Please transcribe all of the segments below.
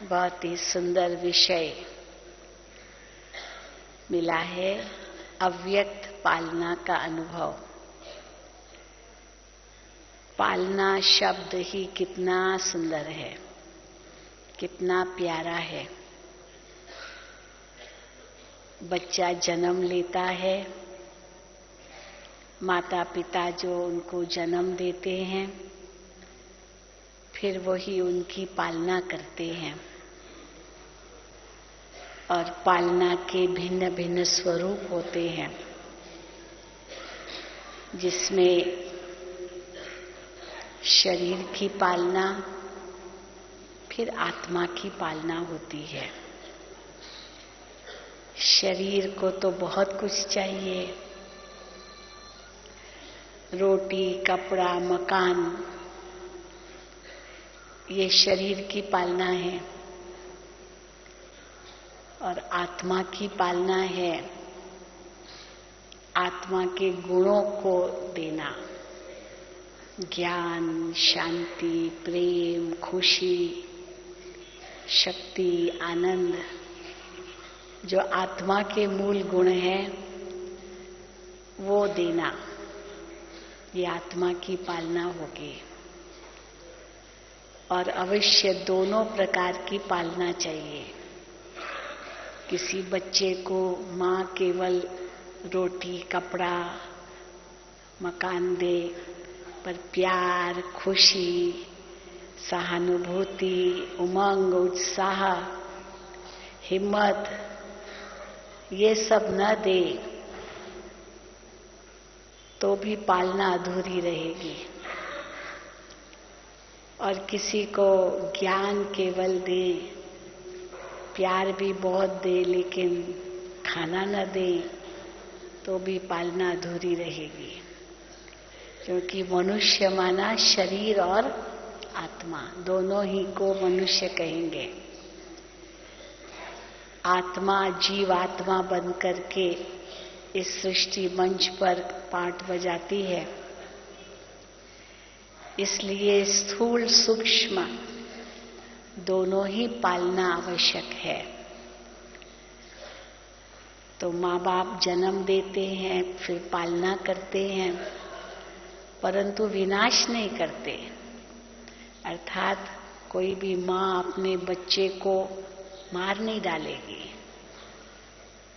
बहुत ही सुंदर विषय मिला है, अव्यक्त पालना का अनुभव। पालना शब्द ही कितना सुंदर है, कितना प्यारा है। बच्चा जन्म लेता है, माता पिता जो उनको जन्म देते हैं, फिर वही उनकी पालना करते हैं। और पालना के भिन्न भिन्न स्वरूप होते हैं, जिसमें शरीर की पालना, फिर आत्मा की पालना होती है। शरीर को तो बहुत कुछ चाहिए, रोटी, कपड़ा, मकान, ये शरीर की पालना है। और आत्मा की पालना है आत्मा के गुणों को देना, ज्ञान, शांति, प्रेम, खुशी, शक्ति, आनंद, जो आत्मा के मूल गुण हैं वो देना। ये आत्मा की पालना होगी। और अवश्य दोनों प्रकार की पालना चाहिए। किसी बच्चे को माँ केवल रोटी, कपड़ा, मकान दे, पर प्यार, खुशी, सहानुभूति, उमंग, उत्साह, हिम्मत, ये सब न दे तो भी पालना अधूरी रहेगी। और किसी को ज्ञान केवल दे, प्यार भी बहुत दे, लेकिन खाना न दे तो भी पालना अधूरी रहेगी। क्योंकि मनुष्य माना शरीर और आत्मा, दोनों ही को मनुष्य कहेंगे। आत्मा जीवात्मा बन करके इस सृष्टि मंच पर पाठ बजाती है। इसलिए स्थूल सूक्ष्म दोनों ही पालना आवश्यक है। तो माँ बाप जन्म देते हैं, फिर पालना करते हैं, परंतु विनाश नहीं करते। अर्थात कोई भी माँ अपने बच्चे को मार नहीं डालेगी।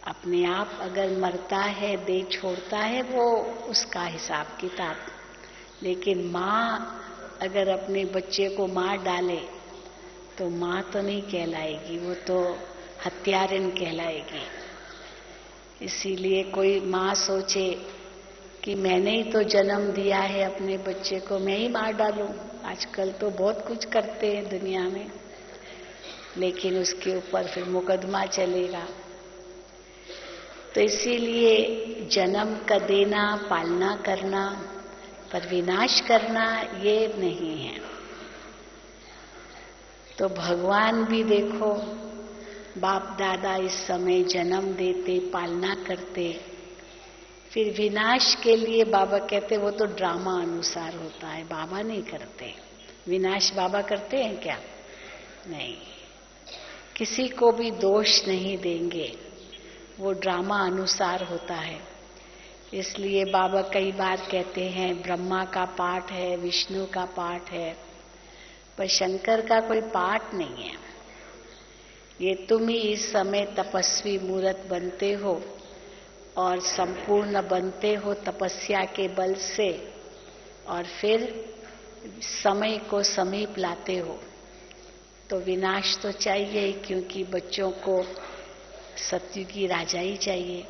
अपने आप अगर मरता है, दे छोड़ता है, वो उसका हिसाब किताब। लेकिन माँ अगर अपने बच्चे को मार डाले तो माँ तो नहीं कहलाएगी, वो तो हत्यारिन कहलाएगी। इसीलिए कोई माँ सोचे कि मैंने ही तो जन्म दिया है अपने बच्चे को, मैं ही मार डालूं। आजकल तो बहुत कुछ करते हैं दुनिया में, लेकिन उसके ऊपर फिर मुकदमा चलेगा। तो इसीलिए जन्म का देना, पालना करना, पर विनाश करना ये नहीं है। तो भगवान भी देखो, बाप दादा इस समय जन्म देते, पालना करते, फिर विनाश के लिए बाबा कहते वो तो ड्रामा अनुसार होता है, बाबा नहीं करते। विनाश बाबा करते हैं क्या? नहीं। किसी को भी दोष नहीं देंगे, वो ड्रामा अनुसार होता है। इसलिए बाबा कई बार कहते हैं ब्रह्मा का पाठ है, विष्णु का पाठ है, पर शंकर का कोई पाठ नहीं है। ये तुम ही इस समय तपस्वी मूर्त बनते हो और संपूर्ण बनते हो तपस्या के बल से, और फिर समय को समीप लाते हो। तो विनाश तो चाहिए, क्योंकि बच्चों को सत्युगी राजाई चाहिए।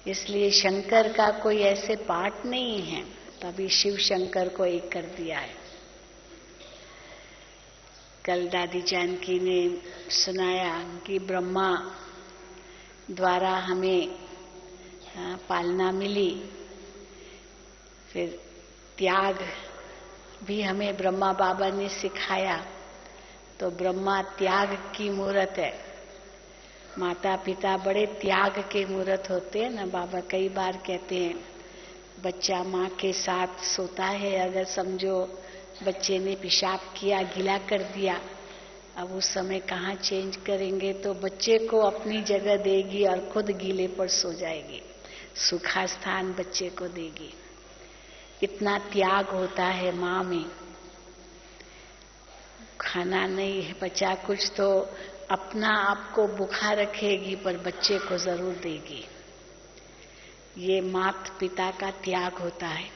इसलिए शंकर का कोई ऐसे पाठ नहीं है, तभी शिव शंकर को एक कर दिया है। कल दादी जानकी ने सुनाया कि ब्रह्मा द्वारा हमें पालना मिली, फिर त्याग भी हमें ब्रह्मा बाबा ने सिखाया। तो ब्रह्मा त्याग की मूर्त है, माता पिता बड़े त्याग के मूर्त होते हैं ना। बाबा कई बार कहते हैं बच्चा माँ के साथ सोता है, अगर समझो बच्चे ने पेशाब किया, गीला कर दिया, अब उस समय कहाँ चेंज करेंगे, तो बच्चे को अपनी जगह देगी और खुद गीले पर सो जाएगी, सूखा स्थान बच्चे को देगी। इतना त्याग होता है माँ में। खाना नहीं है बचा कुछ तो अपना आपको भूखा रखेगी, पर बच्चे को जरूर देगी। ये माता पिता का त्याग होता है।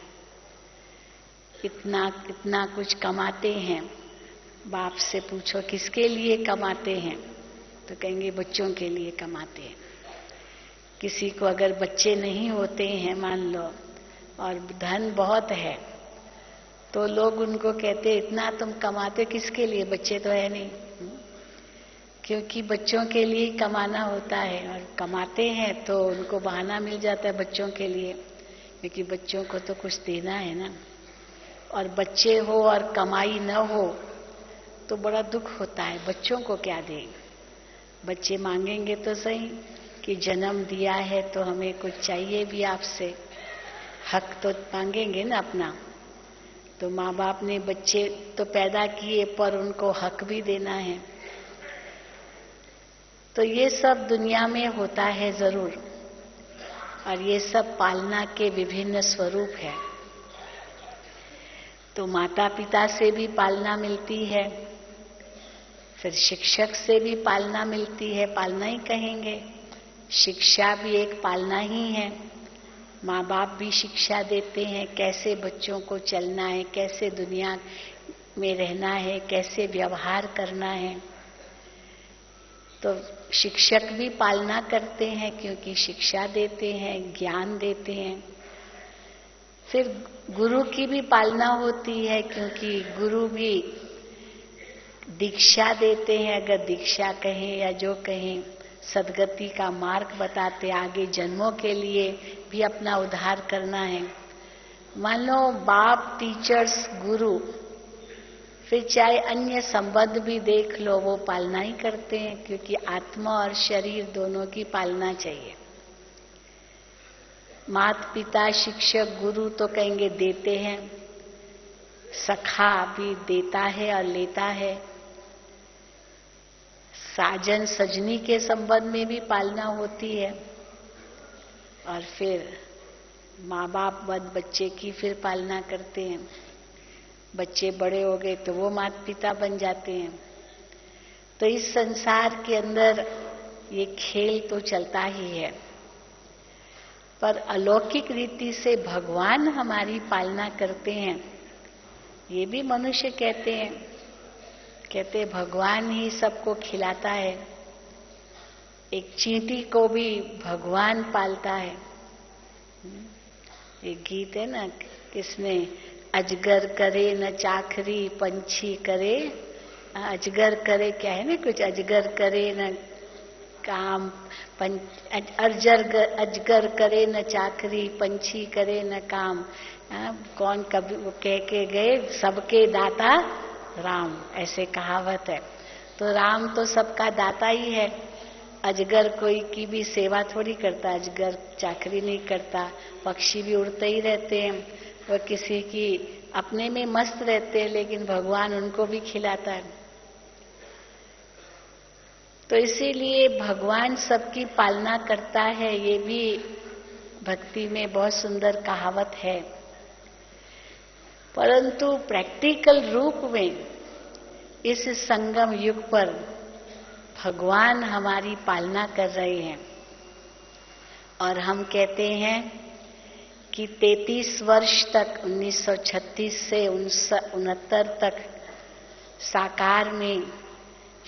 इतना कुछ कमाते हैं, बाप से पूछो किसके लिए कमाते हैं, तो कहेंगे बच्चों के लिए कमाते हैं। किसी को अगर बच्चे नहीं होते हैं मान लो, और धन बहुत है, तो लोग उनको कहते इतना तुम कमाते किसके लिए, बच्चे तो है नहीं। क्योंकि बच्चों के लिए ही कमाना होता है, और कमाते हैं तो उनको बहाना मिल जाता है बच्चों के लिए, क्योंकि बच्चों को तो कुछ देना है ना। और बच्चे हो और कमाई न हो तो बड़ा दुख होता है। बच्चों को क्या दें, बच्चे मांगेंगे तो सही कि जन्म दिया है तो हमें कुछ चाहिए भी आपसे, हक तो मांगेंगे ना अपना। तो माँ बाप ने बच्चे तो पैदा किए, पर उनको हक भी देना है। तो ये सब दुनिया में होता है जरूर, और ये सब पालना के विभिन्न स्वरूप है। तो माता पिता से भी पालना मिलती है, फिर शिक्षक से भी पालना मिलती है, पालना ही कहेंगे। शिक्षा भी एक पालना ही है। माँ बाप भी शिक्षा देते हैं कैसे बच्चों को चलना है, कैसे दुनिया में रहना है, कैसे व्यवहार करना है। तो शिक्षक भी पालना करते हैं, क्योंकि शिक्षा देते हैं, ज्ञान देते हैं। फिर गुरु की भी पालना होती है, क्योंकि गुरु भी दीक्षा देते हैं, अगर दीक्षा कहें या जो कहें, सदगति का मार्ग बताते, आगे जन्मों के लिए भी अपना उद्धार करना है। मान लो बाप, टीचर्स, गुरु, फिर चाहे अन्य संबंध भी देख लो, वो पालना ही करते हैं, क्योंकि आत्मा और शरीर दोनों की पालना चाहिए। माता पिता, शिक्षक, गुरु तो कहेंगे देते हैं, सखा भी देता है और लेता है। साजन सजनी के संबंध में भी पालना होती है। और फिर माँ बाप बच्चे की फिर पालना करते हैं। बच्चे बड़े हो गए तो वो माता पिता बन जाते हैं। तो इस संसार के अंदर ये खेल तो चलता ही है, पर अलौकिक रीति से भगवान हमारी पालना करते हैं, ये भी मनुष्य कहते हैं। कहते भगवान ही सबको खिलाता है। एक चींटी को भी भगवान पालता है। एक गीत है ना, किसने, अजगर करे न चाकरी पंछी करे, अजगर करे क्या है ना कुछ, अजगर करे न काम अजगर करे न चाकरी पंछी करे न काम। कौन कभी वो कह के गए, सबके दाता राम, ऐसे कहावत है। तो राम तो सबका दाता ही है। अजगर कोई की भी सेवा थोड़ी करता, अजगर चाकरी नहीं करता। पक्षी भी उड़ते ही रहते हैं, वह किसी की अपने में मस्त रहते हैं, लेकिन भगवान उनको भी खिलाता है। तो इसीलिए भगवान सबकी पालना करता है, ये भी भक्ति में बहुत सुंदर कहावत है। परंतु प्रैक्टिकल रूप में इस संगम युग पर भगवान हमारी पालना कर रहे हैं। और हम कहते हैं कि 33 वर्ष तक 1936 से 1969 तक साकार में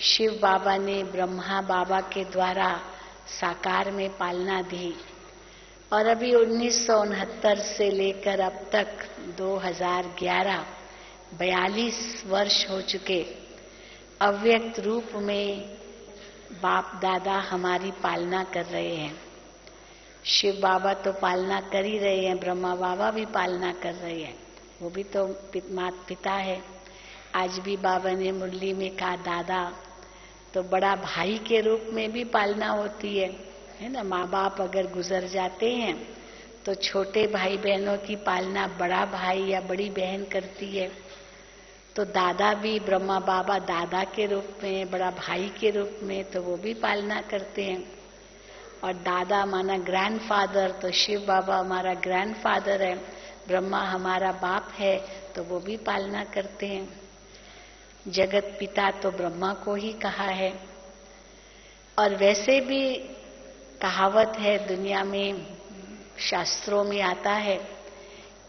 शिव बाबा ने ब्रह्मा बाबा के द्वारा साकार में पालना दी। और अभी 1969 से लेकर अब तक 2011 42 वर्ष हो चुके। अव्यक्त रूप में बाप दादा हमारी पालना कर रहे हैं। शिव बाबा तो पालना कर ही रहे हैं, ब्रह्मा बाबा भी पालना कर रहे हैं, वो भी तो माता पिता है। आज भी बाबा ने मुरली में कहा दादा, तो बड़ा भाई के रूप में भी पालना होती है ना। माँ बाप अगर गुजर जाते हैं तो छोटे भाई बहनों की पालना बड़ा भाई या बड़ी बहन करती है। तो दादा भी ब्रह्मा बाबा दादा के रूप में, बड़ा भाई के रूप में, तो वो भी पालना करते हैं। और दादा माना ग्रैंडफादर, तो शिव बाबा हमारा ग्रैंडफादर है, ब्रह्मा हमारा बाप है, तो वो भी पालना करते हैं। जगत पिता तो ब्रह्मा को ही कहा है। और वैसे भी कहावत है दुनिया में, शास्त्रों में आता है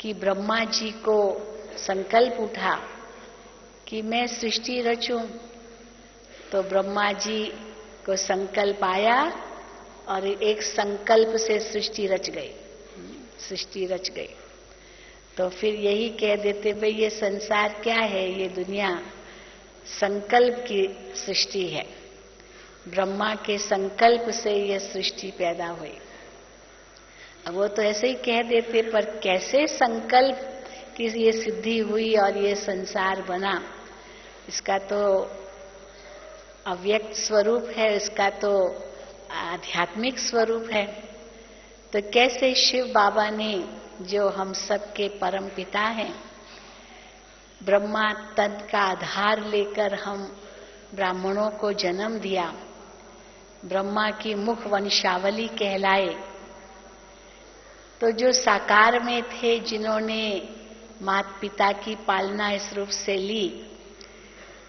कि ब्रह्मा जी को संकल्प उठा कि मैं सृष्टि रचूं, तो ब्रह्मा जी को संकल्प आया और एक संकल्प से सृष्टि रच गई, सृष्टि रच गई। तो फिर यही कह देते भाई ये संसार क्या है, ये दुनिया संकल्प की सृष्टि है। ब्रह्मा के संकल्प से यह सृष्टि पैदा हुई। अब वो तो ऐसे ही कह देते, पर कैसे संकल्प की ये सिद्धि हुई और ये संसार बना, इसका तो अव्यक्त स्वरूप है, इसका तो आध्यात्मिक स्वरूप है। तो कैसे शिव बाबा ने, जो हम सबके परम पिता हैं, ब्रह्मा तत्व का आधार लेकर हम ब्राह्मणों को जन्म दिया, ब्रह्मा की मुख वंशावली कहलाए। तो जो साकार में थे, जिन्होंने माता पिता की पालना इस रूप से ली,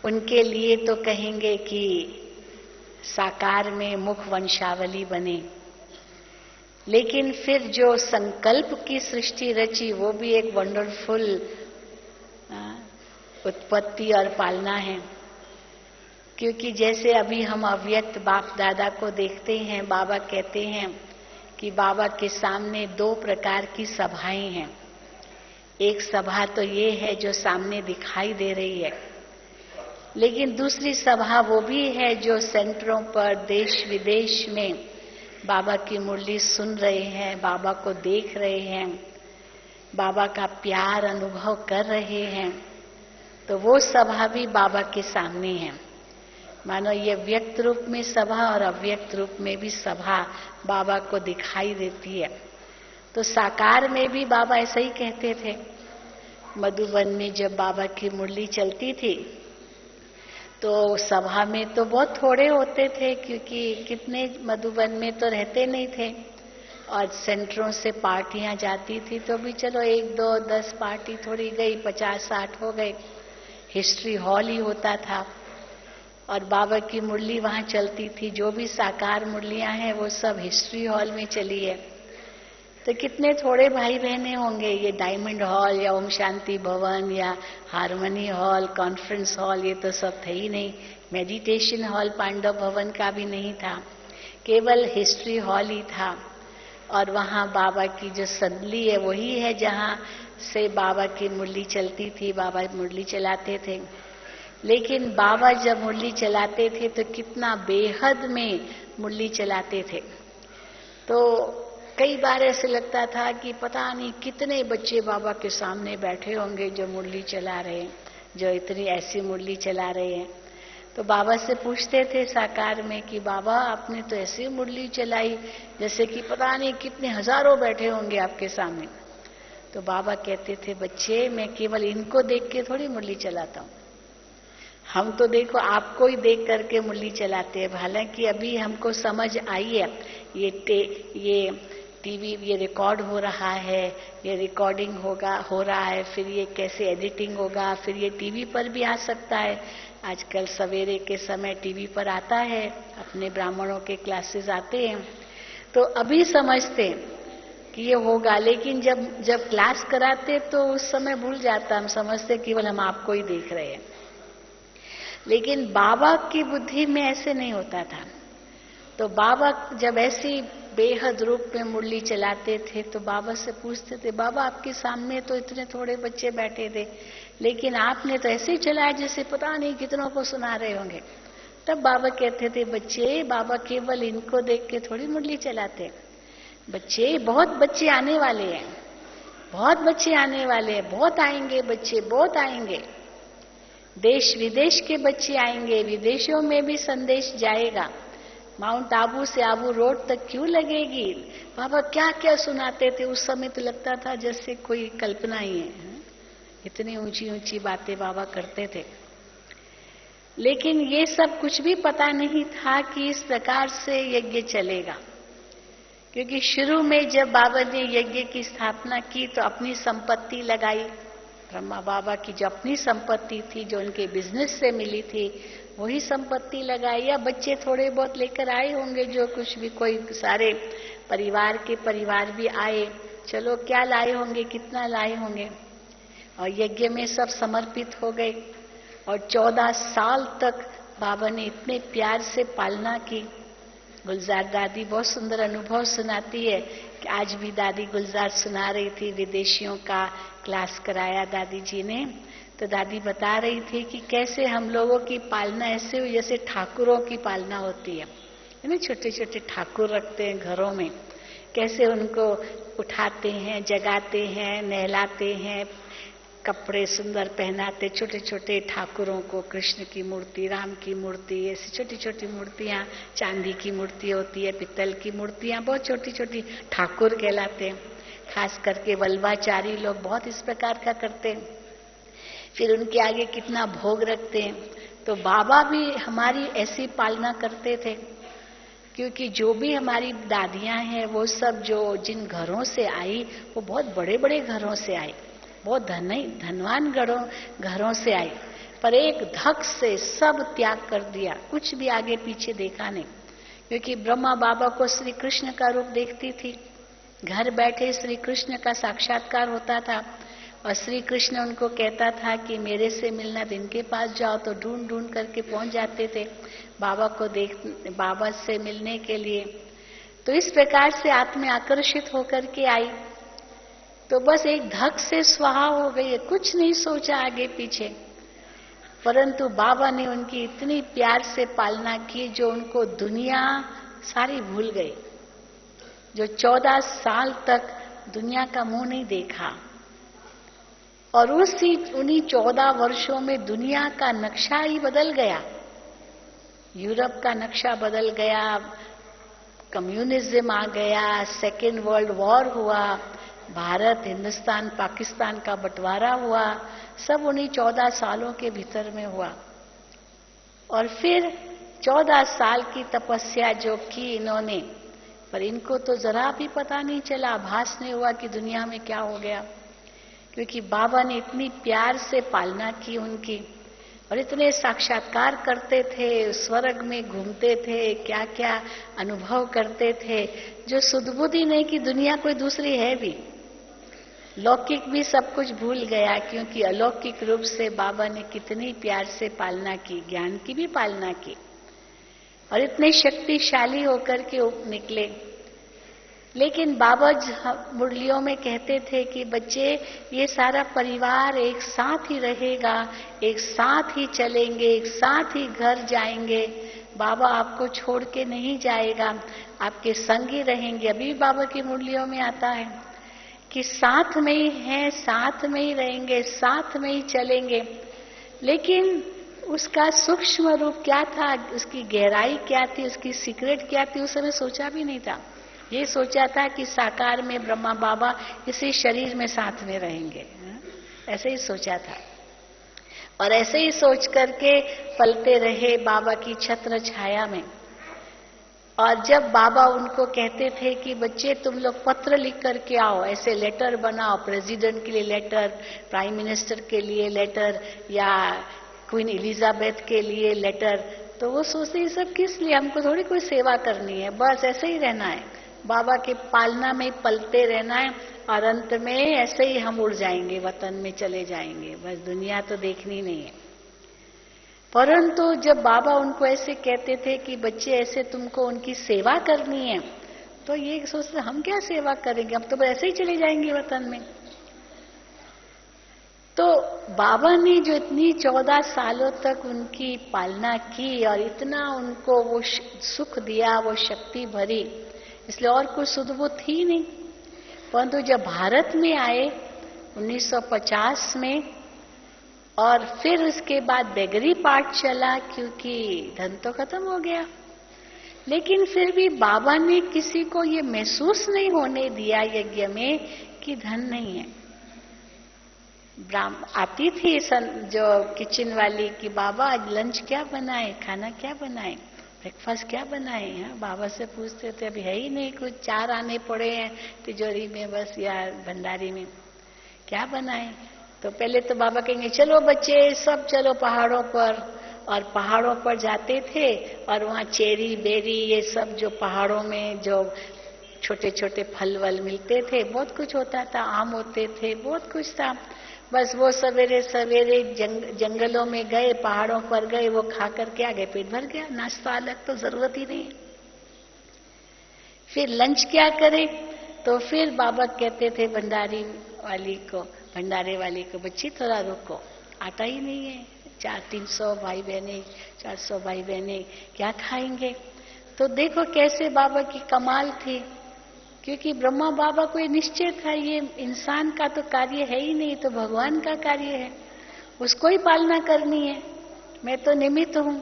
उनके लिए तो कहेंगे कि साकार में मुख वंशावली बने। लेकिन फिर जो संकल्प की सृष्टि रची, वो भी एक वंडरफुल उत्पत्ति और पालना है। क्योंकि जैसे अभी हम अव्यक्त बाप दादा को देखते हैं, बाबा कहते हैं कि बाबा के सामने दो प्रकार की सभाएं हैं। एक सभा तो ये है जो सामने दिखाई दे रही है, लेकिन दूसरी सभा वो भी है जो सेंटरों पर देश विदेश में बाबा की मुरली सुन रहे हैं, बाबा को देख रहे हैं, बाबा का प्यार अनुभव कर रहे हैं। तो वो सभा भी बाबा के सामने है। मानो ये व्यक्त रूप में सभा और अव्यक्त रूप में भी सभा बाबा को दिखाई देती है। तो साकार में भी बाबा ऐसा ही कहते थे। मधुबन में जब बाबा की मुरली चलती थी तो सभा में तो बहुत थोड़े होते थे, क्योंकि कितने मधुबन में तो रहते नहीं थे, और सेंटरों से पार्टियां जाती थी तो भी चलो 1, 2, 10 पार्टी थोड़ी गई, 50-60 हो गए। हिस्ट्री हॉल ही होता था और बाबा की मुरली वहां चलती थी। जो भी साकार मुरलियां हैं वो सब हिस्ट्री हॉल में चली है। तो कितने थोड़े भाई बहने होंगे, ये डायमंड हॉल या ओम शांति भवन या हारमोनी हॉल, कॉन्फ्रेंस हॉल, ये तो सब थे ही नहीं। मेडिटेशन हॉल पांडव भवन का भी नहीं था, केवल हिस्ट्री हॉल ही था। और वहां बाबा की जो संदली है वही है जहां से बाबा की मुरली चलती थी, बाबा मुरली चलाते थे। लेकिन बाबा जब मुरली चलाते थे तो कितना बेहद में मुरली चलाते थे। तो कई बार ऐसे लगता था कि पता नहीं कितने बच्चे बाबा के सामने बैठे होंगे जो मुरली चला रहे हैं, जो इतनी ऐसी मुरली चला रहे हैं। तो बाबा से पूछते थे साकार में कि बाबा आपने तो ऐसी मुरली चलाई जैसे कि पता नहीं कितने हजारों बैठे होंगे आपके सामने। तो बाबा कहते थे बच्चे, मैं केवल इनको देख के थोड़ी मुरली चलाता हूँ, हम तो देखो आपको ही देख करके मुरली चलाते हैं। हालांकि अभी हमको समझ आई है ये टीवी, ये रिकॉर्ड हो रहा है, ये रिकॉर्डिंग हो रहा है, फिर ये कैसे एडिटिंग होगा, फिर ये टीवी पर भी आ सकता है। आजकल सवेरे के समय टीवी पर आता है, अपने ब्राह्मणों के क्लासेस आते हैं, तो अभी समझते कि ये होगा। लेकिन जब क्लास कराते तो उस समय भूल जाता, हम समझते केवल हम आपको ही देख रहे हैं। लेकिन बाबा की बुद्धि में ऐसे नहीं होता था। तो बाबा जब ऐसी बेहद रूप में मुरली चलाते थे तो बाबा से पूछते थे, बाबा आपके सामने तो इतने थोड़े बच्चे बैठे थे, लेकिन आपने तो ऐसे ही चलाया जैसे पता नहीं कितनों को सुना रहे होंगे। तब बाबा कहते थे, बच्चे, बाबा केवल इनको देख के थोड़ी मुरली चलाते, बच्चे, बहुत बच्चे आने वाले हैं, बहुत बच्चे आने वाले हैं, बहुत आएंगे बच्चे, बहुत आएंगे, देश विदेश के बच्चे आएंगे, विदेशों में भी संदेश जाएगा, माउंट आबू से आबू रोड तक क्यों लगेगी। बाबा क्या क्या सुनाते थे। उस समय तो लगता था जैसे कोई कल्पना ही है, इतनी ऊंची ऊंची बातें बाबा करते थे। लेकिन ये सब कुछ भी पता नहीं था कि इस प्रकार से यज्ञ चलेगा, क्योंकि शुरू में जब बाबा ने यज्ञ की स्थापना की तो अपनी संपत्ति लगाई। ब्रह्मा बाबा की जो अपनी संपत्ति थी, जो उनके बिजनेस से मिली थी, वही संपत्ति लगाई, या बच्चे थोड़े बहुत लेकर आए होंगे, जो कुछ भी, कोई सारे परिवार भी आए, चलो क्या लाए होंगे, कितना लाए होंगे, और यज्ञ में सब समर्पित हो गए। और 14 साल तक बाबा ने इतने प्यार से पालना की। गुलजार दादी बहुत सुंदर अनुभव सुनाती है कि आज भी दादी गुलजार सुना रही थी, विदेशियों का क्लास कराया दादी जी ने, तो दादी बता रही थी कि कैसे हम लोगों की पालना ऐसे हुई जैसे ठाकुरों की पालना होती है ना। छोटे छोटे ठाकुर रखते हैं घरों में, कैसे उनको उठाते हैं, जगाते हैं, नहलाते हैं, कपड़े सुंदर पहनाते, छोटे छोटे ठाकुरों को, कृष्ण की मूर्ति, राम की मूर्ति, ऐसी छोटी छोटी मूर्तियां, चांदी की मूर्ति होती है, पित्तल की मूर्तियां, बहुत छोटी छोटी ठाकुर कहलाते हैं। खास करके वल्लभाचारी लोग बहुत इस प्रकार का करते हैं। फिर उनके आगे कितना भोग रखते हैं। तो बाबा भी हमारी ऐसी पालना करते थे, क्योंकि जो भी हमारी दादियां हैं वो सब जो जिन घरों से आई, वो बहुत बड़े बड़े घरों से आई, बहुत धनवान घरों से आई, पर एक धक से सब त्याग कर दिया, कुछ भी आगे पीछे देखा नहीं। क्योंकि ब्रह्मा बाबा को श्री कृष्ण का रूप देखती थी, घर बैठे श्री कृष्ण का साक्षात्कार होता था, और श्री कृष्ण उनको कहता था कि मेरे से मिलना, इनके पास जाओ, तो ढूंढ ढूंढ करके पहुंच जाते थे बाबा को बाबा से मिलने के लिए। तो इस प्रकार से आत्मा आकर्षित होकर के आई, तो बस एक धक से स्वाहा हो गई, कुछ नहीं सोचा आगे पीछे। परंतु बाबा ने उनकी इतनी प्यार से पालना की, जो उनको दुनिया सारी भूल गई, जो 14 साल तक दुनिया का मुंह नहीं देखा। और उन्हीं 14 वर्षों में दुनिया का नक्शा ही बदल गया। यूरोप का नक्शा बदल गया, कम्युनिज्म आ गया, सेकेंड वर्ल्ड वॉर हुआ, भारत, हिंदुस्तान, पाकिस्तान का बंटवारा हुआ, सब उन्हीं 14 सालों के भीतर में हुआ। और फिर 14 साल की तपस्या जो की इन्होंने, पर इनको तो जरा भी पता नहीं चला, आभास नहीं हुआ कि दुनिया में क्या हो गया, क्योंकि बाबा ने इतनी प्यार से पालना की उनकी, और इतने साक्षात्कार करते थे, स्वर्ग में घूमते थे, क्या क्या अनुभव करते थे, जो सुधबुद्धि नहीं कि दुनिया कोई दूसरी है भी। लौकिक भी सब कुछ भूल गया, क्योंकि अलौकिक रूप से बाबा ने कितनी प्यार से पालना की, ज्ञान की भी पालना की, और इतने शक्तिशाली होकर के निकले। लेकिन बाबा मुरलियों में कहते थे कि बच्चे, ये सारा परिवार एक साथ ही रहेगा, एक साथ ही चलेंगे, एक साथ ही घर जाएंगे, बाबा आपको छोड़ के नहीं जाएगा, आपके संग ही रहेंगे। अभी बाबा की मुरलियों में आता है कि साथ में ही हैं, साथ में ही रहेंगे, साथ में ही चलेंगे। लेकिन उसका सूक्ष्म रूप क्या था, उसकी गहराई क्या थी, उसकी सीक्रेट क्या थी, उस समय सोचा भी नहीं था। ये सोचा था कि साकार में ब्रह्मा बाबा इसी शरीर में साथ में रहेंगे, ऐसे ही सोचा था। और ऐसे ही सोच करके पलते रहे बाबा की छत्र छाया में। और जब बाबा उनको कहते थे कि बच्चे तुम लोग पत्र लिख करके आओ, ऐसे लेटर बनाओ, प्रेसिडेंट के लिए लेटर, प्राइम मिनिस्टर के लिए लेटर, या क्वीन एलिजाबेथ के लिए लेटर, तो वो सोचते ये सब किस लिए, हमको थोड़ी कोई सेवा करनी है, बस ऐसे ही रहना है, बाबा के पालना में पलते रहना है, और अंत में ऐसे ही हम उड़ जाएंगे, वतन में चले जाएंगे, बस दुनिया तो देखनी नहीं है। परंतु जब बाबा उनको ऐसे कहते थे कि बच्चे ऐसे तुमको उनकी सेवा करनी है, तो ये सोचते हम क्या सेवा करेंगे, हम तो ऐसे ही चले जाएंगे वतन में। तो बाबा ने जो इतनी 14 सालों तक उनकी पालना की, और इतना उनको वो सुख दिया, वो शक्ति भरी, इसलिए और कुछ सुध-बुध थी नहीं। परंतु जब भारत में आए 1950 में, और फिर उसके बाद बेगरी पाठ चला, क्योंकि धन तो खत्म हो गया, लेकिन फिर भी बाबा ने किसी को ये महसूस नहीं होने दिया यज्ञ में कि धन नहीं है। आती थी जो किचन वाली कि बाबा आज लंच क्या बनाए, खाना क्या बनाए, ब्रेकफास्ट क्या बनाए। बाबा से पूछते थे, अभी है ही नहीं कुछ, 4 आने पड़े हैं तिजोरी में बस या भंडारी में, क्या बनाए। तो पहले तो बाबा कहेंगे चलो बच्चे सब चलो पहाड़ों पर, और पहाड़ों पर जाते थे और वहाँ चेरी बेरी ये सब जो पहाड़ों में जो छोटे छोटे फल वल मिलते थे, बहुत कुछ होता था, आम होते थे, बहुत कुछ था। बस वो सवेरे सवेरे जंगलों में गए, पहाड़ों पर गए, वो खा करके आ गए, पेट भर गया, नाश्ता अलग तो जरूरत ही नहीं। फिर लंच क्या करें, तो फिर बाबा कहते थे भंडारे वाली को बच्ची थोड़ा रुको, आटा ही नहीं है, 300 भाई बहने, 400 भाई बहने क्या खाएंगे। तो देखो कैसे बाबा की कमाल थी, क्योंकि ब्रह्मा बाबा को ये निश्चय था, ये इंसान का तो कार्य है ही नहीं, तो भगवान का कार्य है, उसको ही पालना करनी है, मैं तो निमित्त हूं।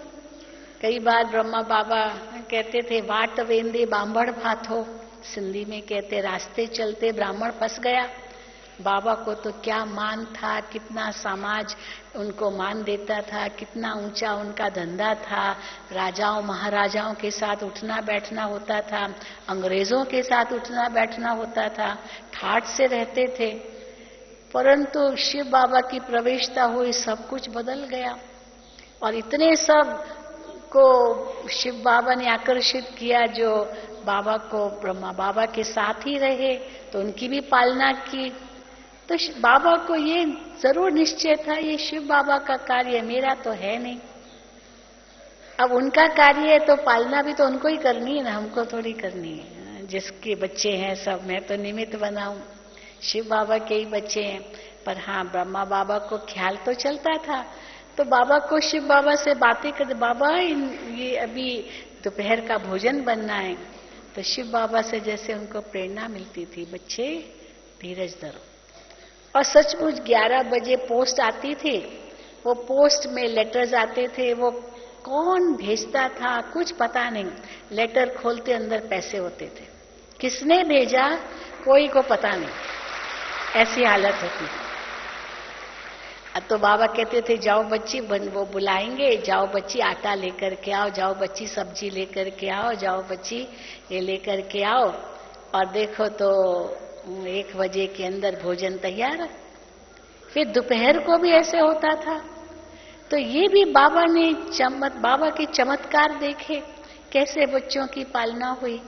कई बार ब्रह्मा बाबा कहते थे वाट वेंदे बांभड़ भाथो, सिंधी में कहते रास्ते चलते ब्राह्मण फंस गया। बाबा को तो क्या मान था, कितना समाज उनको मान देता था, कितना ऊंचा उनका धंधा था, राजाओं महाराजाओं के साथ उठना बैठना होता था, अंग्रेजों के साथ उठना बैठना होता था, ठाठ से रहते थे। परंतु शिव बाबा की प्रवेशता हुई, सब कुछ बदल गया, और इतने सब को शिव बाबा ने आकर्षित किया जो बाबा को ब्रह्मा बाबा के साथ ही रहे, तो उनकी भी पालना की। तो बाबा को ये जरूर निश्चय था, ये शिव बाबा का कार्य, मेरा तो है नहीं। अब उनका कार्य है तो पालना भी तो उनको ही करनी है ना, हमको थोड़ी करनी है। जिसके बच्चे हैं सब, मैं तो निमित्त बनाऊं, शिव बाबा के ही बच्चे हैं। पर हाँ, ब्रह्मा बाबा को ख्याल तो चलता था, तो बाबा को शिव बाबा से बातें करते, बाबा ये अभी दोपहर का भोजन बनना है। तो शिव बाबा से जैसे उनको प्रेरणा मिलती थी, बच्चे धीरज धरो। और सचमुच 11 बजे पोस्ट आती थी, वो पोस्ट में लेटर्स आते थे, वो कौन भेजता था कुछ पता नहीं, लेटर खोलते अंदर पैसे होते थे, किसने भेजा कोई को पता नहीं, ऐसी हालत होती। तो बाबा कहते थे जाओ बच्ची, वो बुलाएंगे, जाओ बच्ची आटा लेकर के आओ, जाओ बच्ची सब्जी लेकर के आओ, जाओ बच्ची ये लेकर के आओ, और देखो तो 1 बजे के अंदर भोजन तैयार। फिर दोपहर को भी ऐसे होता था। तो ये भी बाबा ने बाबा के चमत्कार देखे, कैसे बच्चों की पालना हुई,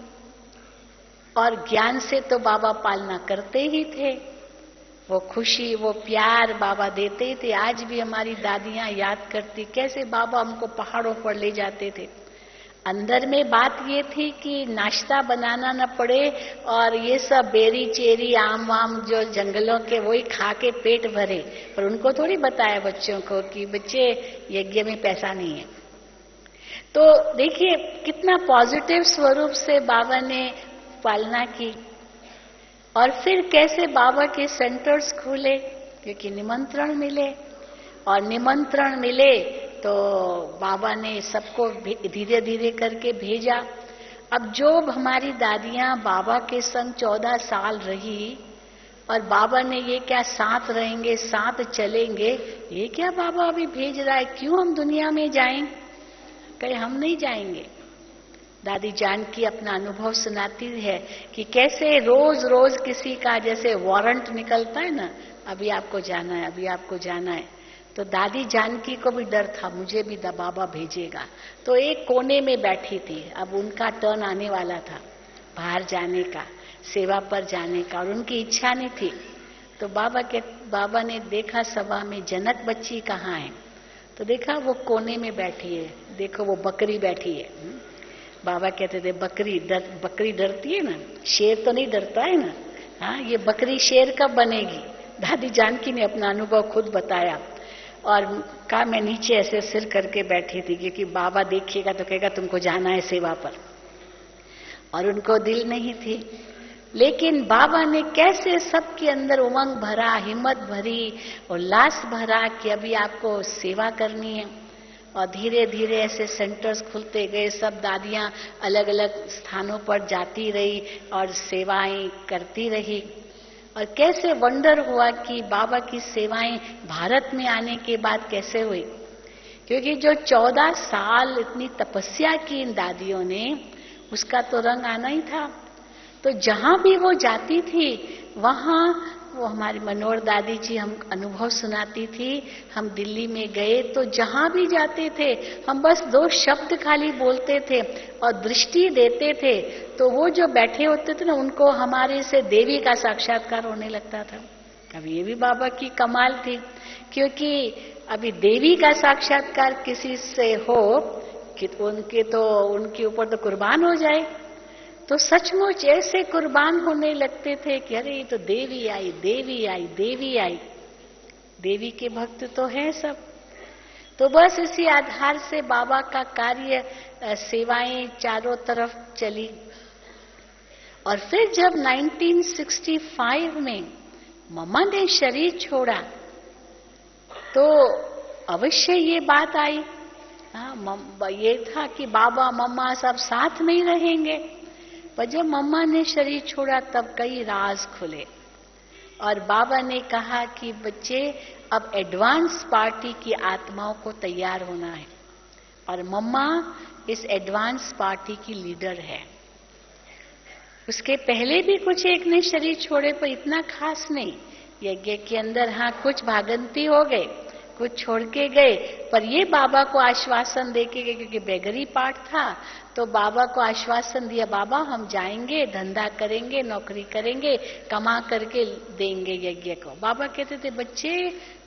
और ज्ञान से तो बाबा पालना करते ही थे, वो खुशी वो प्यार बाबा देते ही थे। आज भी हमारी दादियां याद करती कैसे बाबा हमको पहाड़ों पर ले जाते थे। अंदर में बात ये थी कि नाश्ता बनाना न पड़े, और ये सब बेरी चेरी आम वाम जो जंगलों के वही खा के पेट भरे, पर उनको थोड़ी बताया बच्चों को कि बच्चे यज्ञ में पैसा नहीं है। तो देखिए कितना पॉजिटिव स्वरूप से बाबा ने पालना की। और फिर कैसे बाबा के सेंटर्स खुले, क्योंकि निमंत्रण मिले, और निमंत्रण मिले तो बाबा ने सबको धीरे धीरे करके भेजा। अब जो हमारी दादियां बाबा के संग 14 साल रही, और बाबा ने ये क्या साथ रहेंगे साथ चलेंगे, ये क्या बाबा अभी भेज रहा है, क्यों हम दुनिया में जाएं, कहे हम नहीं जाएंगे। दादी जानकी अपना अनुभव सुनाती है कि कैसे रोज रोज किसी का जैसे वारंट निकलता है ना, अभी आपको जाना है, अभी आपको जाना है। तो दादी जानकी को भी डर था, मुझे भी बाबा भेजेगा। तो एक कोने में बैठी थी, अब उनका टर्न आने वाला था बाहर जाने का, सेवा पर जाने का, और उनकी इच्छा नहीं थी। तो बाबा ने देखा सभा में जनक बच्ची कहाँ है, तो देखा वो कोने में बैठी है, देखो वो बकरी बैठी है। बाबा कहते थे बकरी डरती है ना, शेर तो नहीं डरता है ना, हाँ ये बकरी शेर कब बनेगी। दादी जानकी ने अपना अनुभव खुद बताया, और कहा मैं नीचे ऐसे सिर करके बैठी थी, क्योंकि बाबा देखिएगा तो कहेगा तुमको जाना है सेवा पर, और उनको दिल नहीं थी। लेकिन बाबा ने कैसे सबके अंदर उमंग भरा, हिम्मत भरी, उल्लास भरा कि अभी आपको सेवा करनी है। और धीरे धीरे ऐसे सेंटर्स खुलते गए, सब दादियां अलग अलग स्थानों पर जाती रही और सेवाएं करती रही। और कैसे वंडर हुआ कि बाबा की सेवाएं भारत में आने के बाद कैसे हुई। क्योंकि जो 14 साल इतनी तपस्या की इन दादियों ने, उसका तो रंग आना ही था। तो जहां भी वो जाती थी वहां वो हमारी मनोहर दादी जी हम अनुभव सुनाती थी। हम दिल्ली में गए तो जहां भी जाते थे हम बस 2 शब्द खाली बोलते थे और दृष्टि देते थे, तो वो जो बैठे होते थे ना उनको हमारे से देवी का साक्षात्कार होने लगता था। अब ये भी बाबा की कमाल थी, क्योंकि अभी देवी का साक्षात्कार किसी से हो कि उनके ऊपर तो कुर्बान हो जाए। तो सचमुच ऐसे कुर्बान होने लगते थे कि अरे ये तो देवी आई, देवी आई, देवी आई। देवी के भक्त तो है सब। तो बस इसी आधार से बाबा का कार्य, सेवाएं चारों तरफ चली। और फिर जब 1965 में मम्मा ने शरीर छोड़ा तो अवश्य ये बात आई। ये था कि बाबा मम्मा सब साथ में ही रहेंगे। पर जब मम्मा ने शरीर छोड़ा तब कई राज खुले और बाबा ने कहा कि बच्चे अब एडवांस पार्टी की आत्माओं को तैयार होना है और मम्मा इस एडवांस पार्टी की लीडर है। उसके पहले भी कुछ एक ने शरीर छोड़े पर इतना खास नहीं। यज्ञ के अंदर हाँ कुछ भागंती हो गए, कुछ छोड़ के गए, पर ये बाबा को आश्वासन देके गए, क्योंकि बेगरी पाठ था तो बाबा को आश्वासन दिया, बाबा हम जाएंगे, धंधा करेंगे, नौकरी करेंगे, कमा करके देंगे यज्ञ को। बाबा कहते थे बच्चे